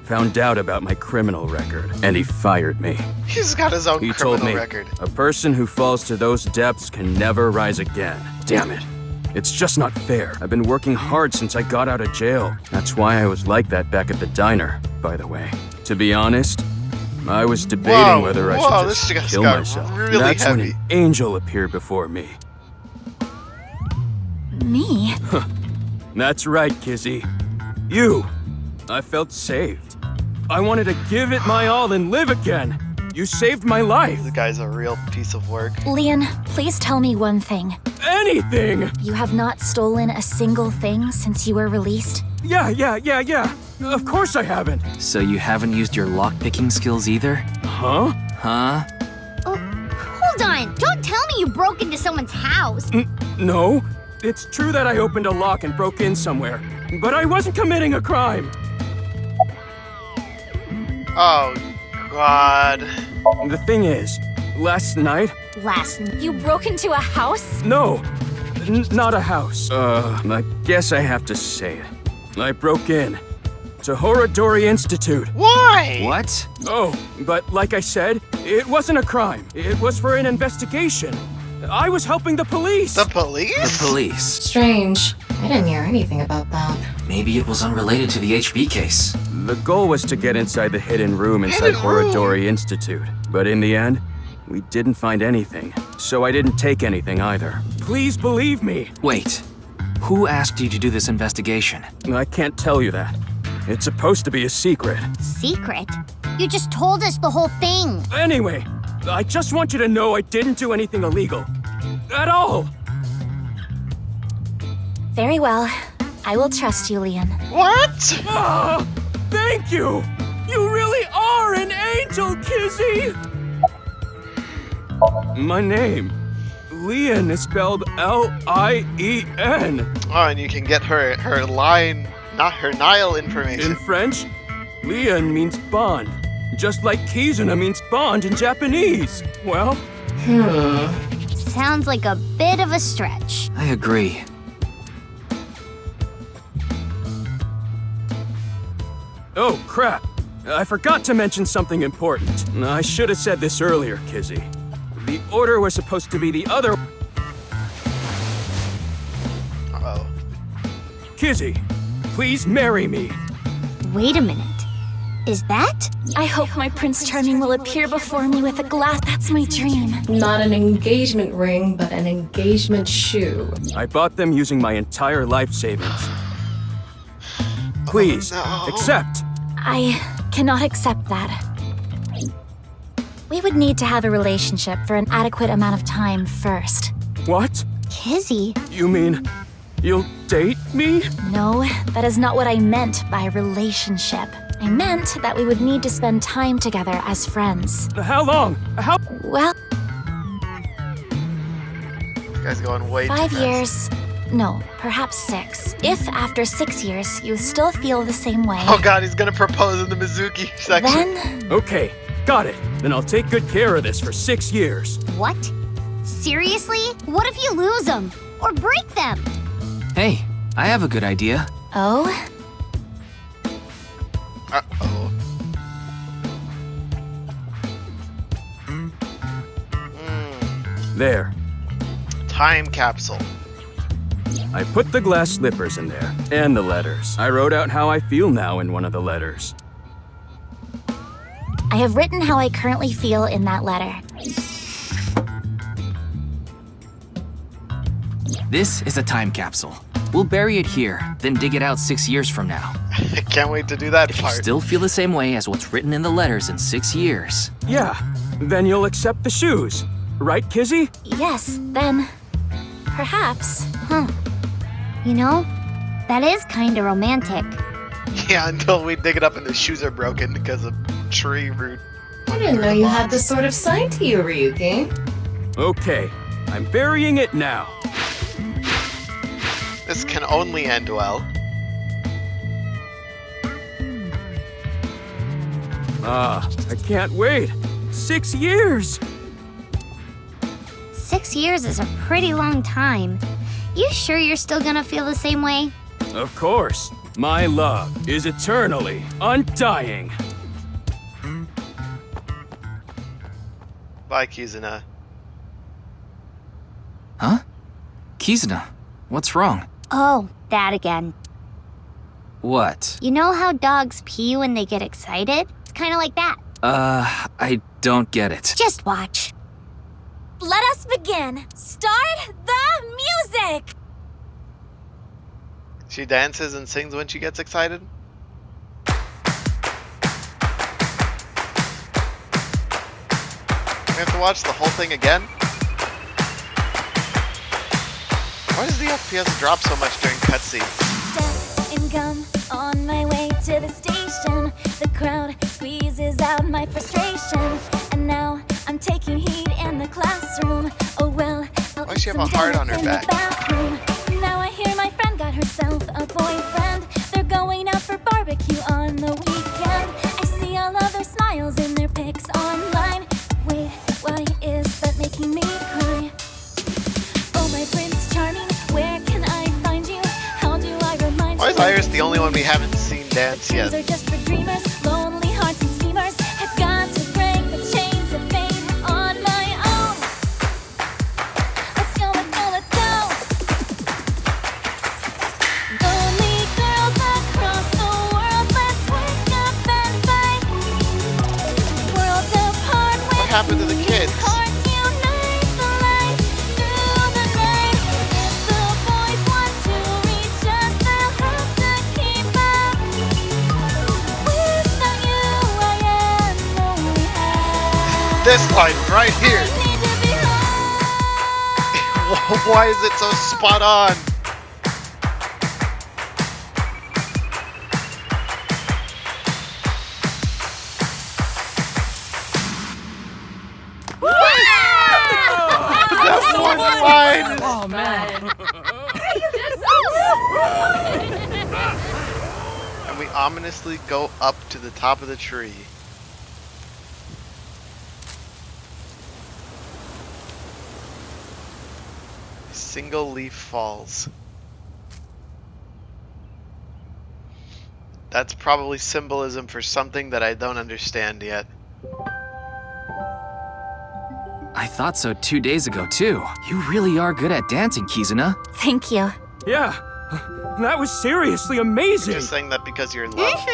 S13: found out about my criminal record, and he fired me.
S1: He's got his own
S13: He
S1: criminal
S13: told me,
S1: record.
S13: a person who falls to those depths can never rise again. Damn it. It's just not fair. I've been working hard since I got out of jail. That's why I was like that back at the diner, by the way. To be honest, I was debating whether I should
S1: this
S13: just
S1: just
S13: kill
S1: got
S13: myself.
S1: really
S13: That's when
S1: heavy.
S13: an angel appeared before me.
S9: Me?
S13: That's right, Kizzy. You. I felt saved. I wanted to give it my all and live again. You saved my life.
S1: This guy's a real piece of work.
S9: Leon, please tell me one thing.
S13: Anything!
S9: You have not stolen a single thing since you were released?
S13: Yeah. Of course I haven't.
S4: So you haven't used your lockpicking skills either?
S13: Huh?
S4: Huh?
S14: Oh, hold on. Don't tell me you broke into someone's house.
S13: No. It's true that I opened a lock and broke in somewhere, but I wasn't committing a crime.
S1: Oh, God.
S13: The thing is, last night...
S9: You broke into a house?
S13: No, not a house. I guess I have to say it. I broke in to Horadori Institute.
S1: Why?
S4: What?
S13: Oh, but like I said, it wasn't a crime. It was for an investigation. I was helping the police.
S1: The police?
S4: The police.
S2: Strange. I didn't hear anything about that.
S4: Maybe it was unrelated to the HB case.
S13: The goal was to get inside the hidden room inside Horadori Institute. But in the end, we didn't find anything. So I didn't take anything either. Please believe me.
S4: Wait. Who asked you to do this investigation?
S13: I can't tell you that. It's supposed to be a secret.
S14: Secret? You just told us the whole thing.
S13: Anyway, I just want you to know I didn't do anything illegal. At all.
S9: Very well. I will trust you, Leon.
S1: What?
S13: Ah, thank you! You really are an angel, Kizzy! My name, Leon, is spelled L-I-E-N.
S1: Oh, and you can get her line, not her Nile information.
S13: In French, Leon means bond, just like Kizuna means bond in Japanese. Well...
S14: Sounds like a bit of a stretch.
S4: I agree.
S13: Oh, crap. I forgot to mention something important. I should have said this earlier, Kizzy. The order was supposed to be the other...
S1: Uh-oh.
S13: Kizzy, please marry me.
S14: Wait a minute. Is that?
S9: I hope my Prince Charming will appear before me with a glass. That's my dream.
S2: Not an engagement ring, but an engagement shoe.
S13: I bought them using my entire life savings. Please, accept.
S9: I cannot accept that. We would need to have a relationship for an adequate amount of time first.
S13: What?
S14: Kizzy.
S13: You mean you'll date me?
S9: No, that is not what I meant by relationship. I meant that we would need to spend time together as friends.
S13: How long? How?
S9: Well,
S1: guy's going way too
S9: 5
S1: fast.
S9: years. No, perhaps 6. If after 6 years you still feel the same way.
S1: Oh god, he's gonna propose in the Mizuki section.
S9: Then.
S13: Okay, got it. Then I'll take good care of this for 6 years.
S14: What? Seriously? What if you lose them? Or break them?
S4: Hey, I have a good idea.
S9: Oh?
S1: Uh-oh.
S13: There.
S1: Time capsule.
S13: I put the glass slippers in there, and the letters. I wrote out how I feel now in one of the letters.
S9: I have written how I currently feel in that letter.
S4: This is a time capsule. We'll bury it here, then dig it out 6 years from now.
S1: I can't wait to do that
S4: If you
S1: part.
S4: still feel the same way as what's written in the letters in 6 years.
S13: Yeah, then you'll accept the shoes. Right, Kizzy?
S9: Yes, then. Perhaps.
S14: You know, that is kinda romantic.
S1: Yeah, until we dig it up and the shoes are broken because of tree root.
S2: I didn't know you had this sort of side to you, Ryuki.
S13: Okay, I'm burying it now.
S1: This can only end well.
S13: I can't wait. 6 years!
S14: 6 years is a pretty long time. You sure you're still gonna feel the same way?
S13: Of course. My love is eternally undying.
S1: Bye, Kizuna.
S4: Huh? Kizuna, what's wrong?
S14: Oh, that again.
S4: What?
S14: You know how dogs pee when they get excited? It's kinda like that.
S4: I don't get it.
S14: Just watch.
S9: Let us begin. Start the music!
S1: She dances and sings when she gets excited? We have to watch the whole thing again? Why does the FPS drop so much during cutscenes?
S9: Step and gum on my way to the station. The crowd squeezes out my frustration. And now I'm taking heat in the classroom. Oh well, I'll
S1: Why does she have a heart on her back?
S9: Now I hear my friend got herself a boyfriend. They're going out for barbecue on the weekend. I see all of their smiles in their pics online. Wait, why is that making me cry? Oh my Prince Charming, where can I find you? How do I remind
S1: Why
S9: you?
S1: is Iris the only one we haven't seen dance yet?
S9: Dreams are just for dreamers, lonely hearts and schemers. Have got to break the chains of fate on my own. Let's go, let's go, let's go. Lonely girls across the world, let's wake up and fight. Worlds apart with
S1: What happened to the kids?
S9: hearts unite the light through the night. If the boys want to reach us, they'll have to keep up. Without you, I am only half.
S1: This line right here!
S9: I need to be home.
S1: Why is it so spot on? That one line!
S11: Oh man.
S1: And we ominously go up to the top of the tree. Single leaf falls. That's probably symbolism for something that I don't understand yet.
S4: I thought so 2 days ago, too. You really are good at dancing, Kizuna.
S9: Thank you.
S13: Yeah, that was seriously amazing.
S1: You're just saying that because you're in love.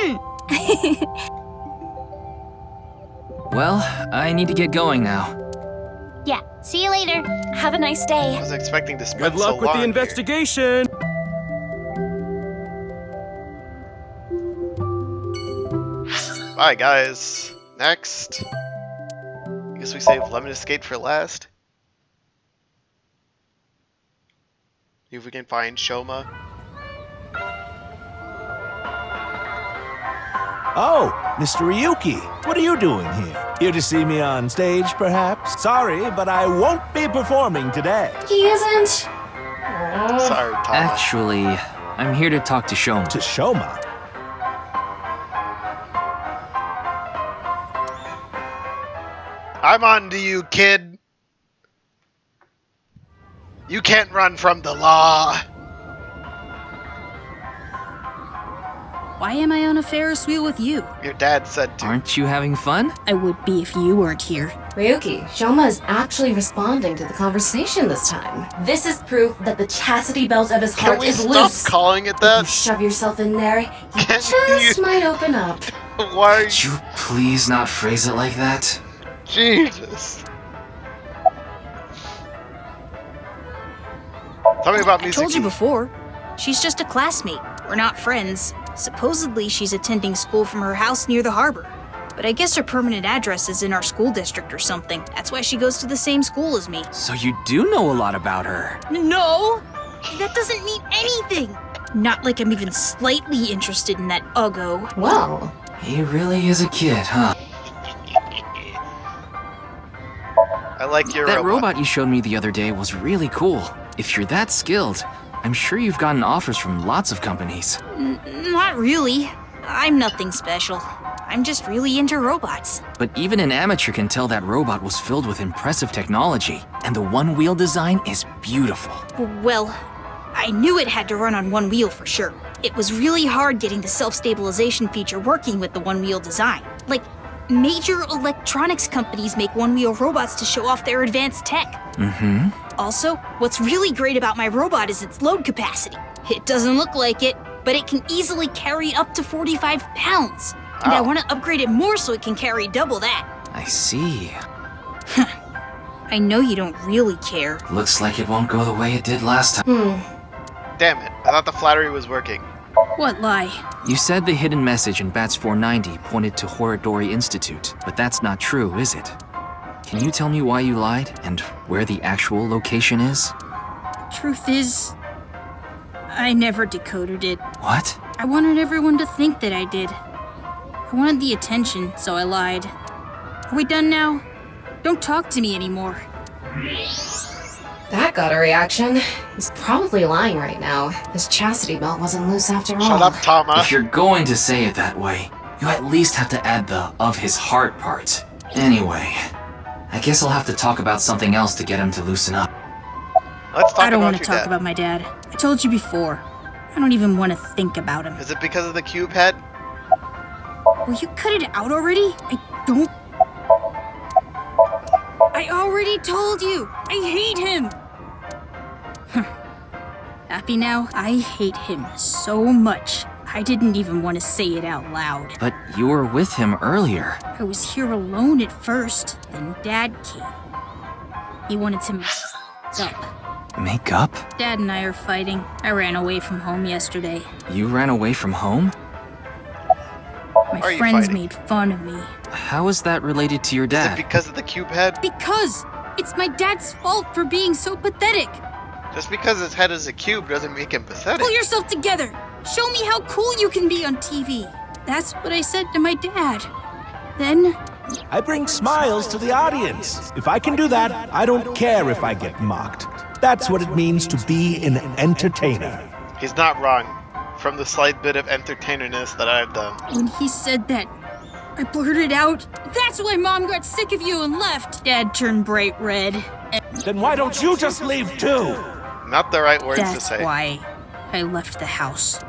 S4: Well, I need to get going now.
S14: Yeah, see you later.
S9: Have a nice
S1: I
S9: day.
S1: was expecting to spend
S13: Good luck
S1: so
S13: with
S1: long
S13: the
S1: here.
S13: investigation.
S1: Bye, guys. Next. I guess we save Lemon Escape for last. See if we can find Shoma.
S15: Oh, Mr. Ryuki, what are you doing here? Here to see me on stage, perhaps? Sorry, but I won't be performing today.
S2: He isn't.
S1: Sorry, Tama.
S4: Actually, I'm here to talk to Shoma.
S15: To Shoma?
S1: I'm on to you, kid. You can't run from the law.
S16: Why am I on a Ferris wheel with you?
S1: Your dad said to.
S4: Aren't you having fun?
S16: I would be if you weren't here.
S2: Ryuki, Shoma is actually responding to the conversation this time. This is proof that the chastity belt of his
S1: Can
S2: heart
S1: we
S2: is
S1: stop
S2: loose.
S1: calling it
S2: If
S1: that?
S2: you shove yourself in there, you
S1: Can
S2: just
S1: you-
S2: might open up.
S1: Why?
S4: Could you please not phrase it like that?
S1: Jesus. Tell me about
S16: I
S1: Mizuki.
S16: told you before. She's just a classmate. We're not friends. Supposedly, she's attending school from her house near the harbor. But I guess her permanent address is in our school district or something. That's why she goes to the same school as me.
S4: So you do know a lot about her.
S16: No! That doesn't mean anything! Not like I'm even slightly interested in that uggo.
S2: Well,
S4: He really is a kid, huh?
S1: I like your
S4: That robot you showed me the other day was really cool. If you're that skilled, I'm sure you've gotten offers from lots of companies.
S16: Not really. I'm nothing special. I'm just really into robots.
S4: But even an amateur can tell that robot was filled with impressive technology, and the one-wheel design is beautiful.
S16: Well, I knew it had to run on one wheel for sure. It was really hard getting the self-stabilization feature working with the one-wheel design. Like, major electronics companies make one-wheel robots to show off their advanced tech.
S4: Mm-hmm.
S16: Also, what's really great about my robot is its load capacity. It doesn't look like it, but it can easily carry up to 45 pounds. And I want to upgrade it more so it can carry double that.
S4: I see.
S16: I know you don't really care.
S4: Looks like it won't go the way it did last time.
S1: Damn it. I thought the flattery was working.
S16: What lie?
S4: You said the hidden message in Bats 490 pointed to Horodori Institute, but that's not true, is it? Can you tell me why you lied and where the actual location is?
S16: Truth is, I never decoded it.
S4: What?
S16: I wanted everyone to think that I did. I wanted the attention, so I lied. Are we done now? Don't talk to me anymore.
S2: that got a reaction. He's probably lying right now. His chastity belt wasn't loose after all.
S1: Shut up, Tama.
S4: If you're going to say it that way, you at least have to add the of his heart part. Anyway, I guess I'll have to talk about something else to get him to loosen up.
S1: Let's talk
S16: I don't
S1: about
S16: want
S1: your
S16: to talk
S1: dad.
S16: about my dad. I told you before. I don't even want to think about him.
S1: Is it because of the cube head?
S16: Will you cut it out already? I already told you! I hate him! Happy now? I hate him so much. I didn't even want to say it out loud.
S4: But you were with him earlier.
S16: I was here alone at first, then Dad came. He wanted to mess up.
S4: Make up?
S16: Dad and I are fighting. I ran away from home yesterday.
S4: You ran away from home?
S16: My friends made fun of me.
S4: How is that related to your dad?
S1: Is it because of the cube head?
S16: Because it's my dad's fault for being so pathetic.
S1: Just because his head is a cube doesn't make him pathetic.
S16: Pull yourself together. Show me how cool you can be on TV. That's what I said to my dad. Then
S15: I bring smiles to the audience. If I can do that, I don't care if I get mocked. That's what it means to be an entertainer.
S1: He's not wrong. From the slight bit of entertainerness that I've done.
S16: when he said that, I blurted out, "That's why Mom got sick of you and left." Dad turned bright red.
S15: Then why don't you just leave too?
S1: Not the right words to
S16: That's
S1: say.
S16: why I left the house.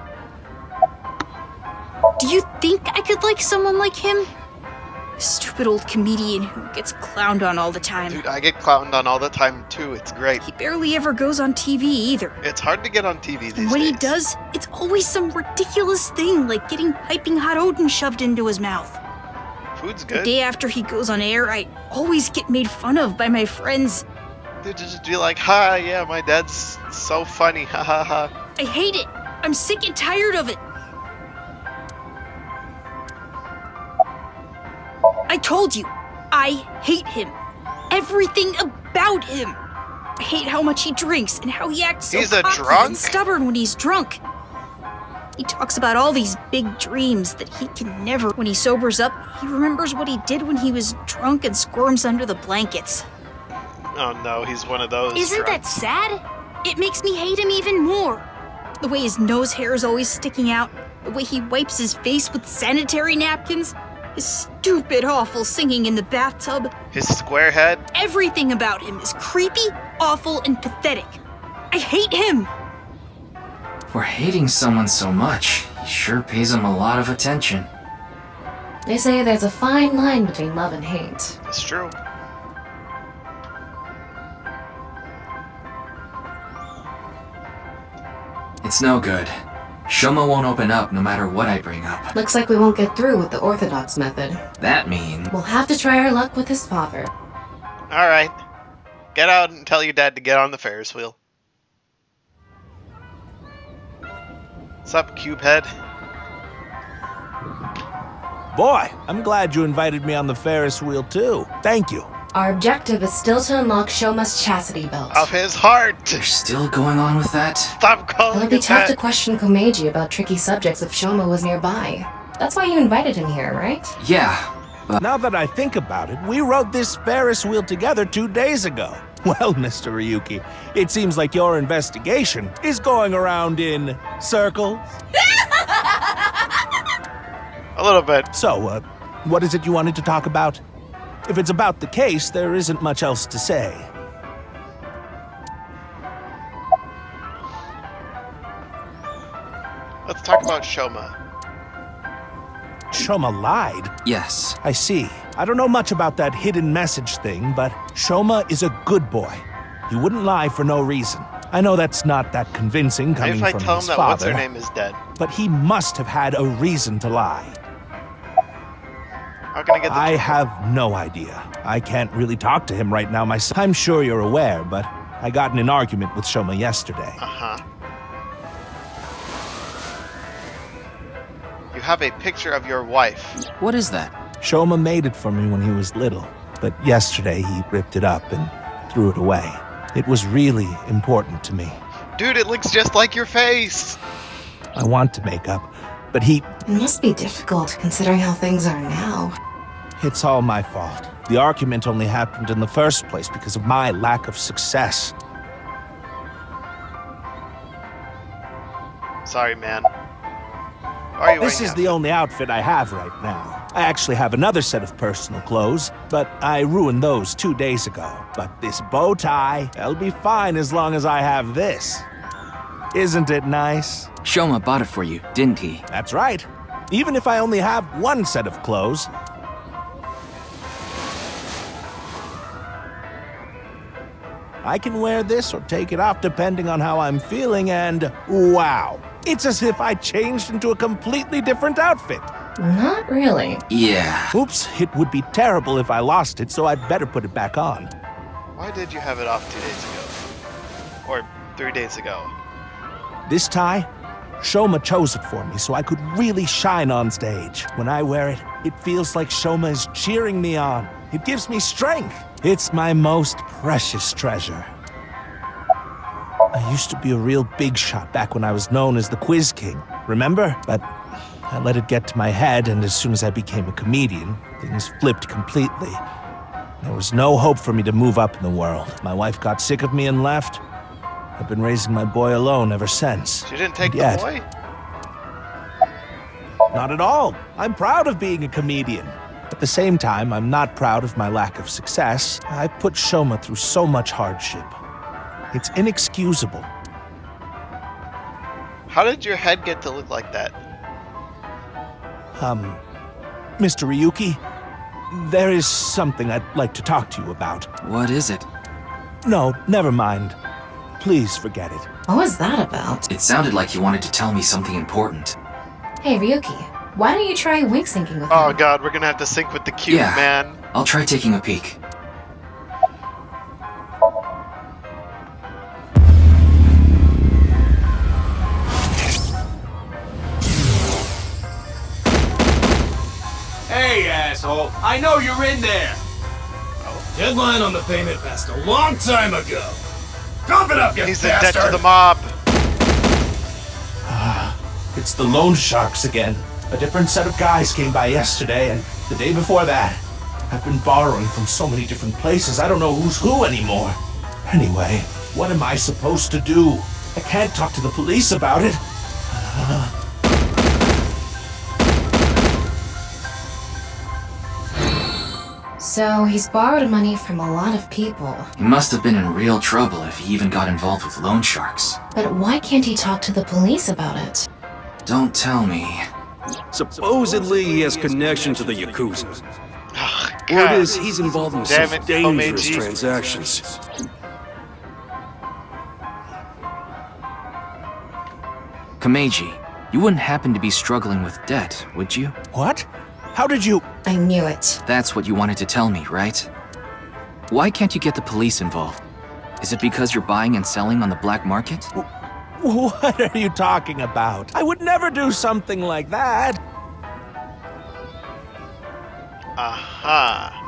S16: Do you think I could like someone like him? Stupid old comedian who gets clowned on all the time.
S1: Dude, I get clowned on all the time too. It's great.
S16: He barely ever goes on TV either.
S1: It's hard to get on TV these
S16: And when he
S1: days.
S16: does, it's always some ridiculous thing like getting piping hot Odin shoved into his mouth.
S1: Food's
S16: The
S1: good.
S16: day after he goes on air, I always get made fun of by my friends.
S1: Dude, just be like, ha, yeah, my dad's so funny, ha ha ha.
S16: I hate it. I'm sick and tired of it. I told you, I hate him. Everything about him. I hate how much he drinks and how he acts so
S1: He's a
S16: cocky
S1: drunk?
S16: and stubborn when he's drunk. He talks about all these big dreams that he can never. When he sobers up, he remembers what he did when he was drunk and squirms under the blankets.
S1: Oh no, he's one of those.
S16: Isn't that sad? It makes me hate him even more. The way his nose hair is always sticking out, the way he wipes his face with sanitary napkins, his stupid, awful singing in the bathtub.
S1: His square head.
S16: Everything about him is creepy, awful, and pathetic. I hate him.
S4: For hating someone so much, he sure pays him a lot of attention.
S2: They say there's a fine line between love and hate.
S1: It's true.
S4: It's no good. Shoma won't open up no matter what I bring up.
S2: Looks like we won't get through with the Orthodox method.
S4: That means
S2: we'll have to try our luck with his father.
S1: Alright. Get out and tell your dad to get on the Ferris wheel. What's up, Cubehead?
S15: Boy, I'm glad you invited me on the Ferris wheel too. Thank you.
S2: Our objective is still to unlock Shoma's chastity belt.
S1: Of his heart!
S4: They're still going on with that?
S1: Stop calling
S2: it would be tough
S1: that.
S2: to question Komeiji about tricky subjects if Shoma was nearby. That's why you invited him here, right?
S4: Yeah, but
S15: now that I think about it, we rode this Ferris wheel together 2 days ago. Well, Mr. Ryuki, it seems like your investigation is going around in circles.
S1: A little bit.
S15: So, what is it you wanted to talk about? If it's about the case, there isn't much else to say.
S1: Let's talk about Shoma.
S15: Shoma lied?
S4: Yes.
S15: I see. I don't know much about that hidden message thing, but Shoma is a good boy. He wouldn't lie for no reason. I know that's not that convincing coming from his father.
S1: If I tell him that what's-her-name is dead.
S15: But he must have had a reason to lie.
S1: How can I get the
S15: I have no idea. I can't really talk to him right now myself. I'm sure you're aware, but I got in an argument with Shoma yesterday.
S1: Uh-huh. You have a picture of your wife.
S4: What is that?
S15: Shoma made it for me when he was little, but yesterday he ripped it up and threw it away. It was really important to me.
S1: Dude, it looks just like your face!
S15: I want to make up, but he...
S2: It must be difficult, considering how things are now.
S15: It's all my fault. The argument only happened in the first place because of my lack of success.
S1: Sorry, man. Why are you
S15: This is the only outfit I have right now. I actually have another set of personal clothes, but I ruined those 2 days ago. But this bow tie, I'll be fine as long as I have this. Isn't it nice?
S4: Shoma bought it for you, didn't he?
S15: That's right. Even if I only have one set of clothes. I can wear this or take it off depending on how I'm feeling, and wow. It's as if I changed into a completely different outfit.
S2: Not really.
S4: Yeah.
S15: Oops, it would be terrible if I lost it, so I'd better put it back on.
S1: Why did you have it off 2 days ago? Or 3 days ago?
S15: This tie, Shoma chose it for me so I could really shine on stage. When I wear it, it feels like Shoma is cheering me on. It gives me strength. It's my most precious treasure. I used to be a real big shot back when I was known as the Quiz King, remember? But I let it get to my head, and as soon as I became a comedian, things flipped completely. There was no hope for me to move up in the world. My wife got sick of me and left. I've been raising my boy alone ever since.
S1: She didn't take the boy?
S15: Not at all. I'm proud of being a comedian. At the same time, I'm not proud of my lack of success. I put Shoma through so much hardship. It's inexcusable.
S1: How did your head get to look like that?
S15: Mr. Ryuki, there is something I'd like to talk to you about.
S4: What is it?
S15: No, never mind. Please forget it.
S2: What was that about?
S4: It sounded like you wanted to tell me something important.
S2: Hey, Ryuki, why don't you try wink syncing with him?
S1: Oh god, we're gonna have to sync with the cube,
S4: yeah,
S1: man.
S4: I'll try taking a peek.
S17: Hey, asshole! I know you're in there! Deadline on the payment passed a long time ago. Cough it up, you
S1: He's in
S17: bastard!
S1: debt to the mob.
S15: It's the loan sharks again. A different set of guys came by yesterday and the day before that. I've been borrowing from so many different places, I don't know who's who anymore. Anyway, what am I supposed to do? I can't talk to the police about it.
S2: So he's borrowed money from a lot of people.
S4: He must have been in real trouble if he even got involved with loan sharks.
S2: But why can't he talk to the police about it?
S4: Don't tell me.
S13: Supposedly, he has connection to the Yakuza. Word is, he's involved in some dangerous transactions.
S4: Kameji, you wouldn't happen to be struggling with debt, would you?
S15: What? How did you...
S2: I knew it.
S4: That's what you wanted to tell me, right? Why can't you get the police involved? Is it because you're buying and selling on the black market?
S15: What are you talking about? I would never do something like that.
S1: Aha.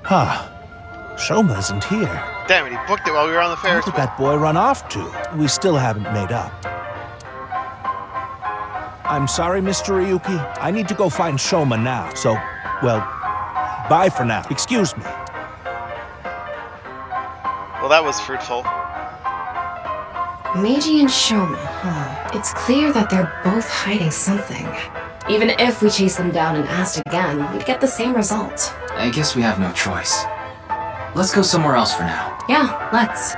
S15: Huh. Shoma isn't here.
S1: Damn it, he booked it while we were on the Ferris
S15: Where
S1: wheel.
S15: did that boy run off to? We still haven't made up. I'm sorry, Mr. Ryuki. I need to go find Shoma now. So, well, bye for now. Excuse me.
S1: Well, that was fruitful.
S2: Meiji and Shoma, huh? It's clear that they're both hiding something. Even if we chased them down and asked again, we'd get the same result.
S4: I guess we have no choice. Let's go somewhere else for now.
S2: Yeah, let's.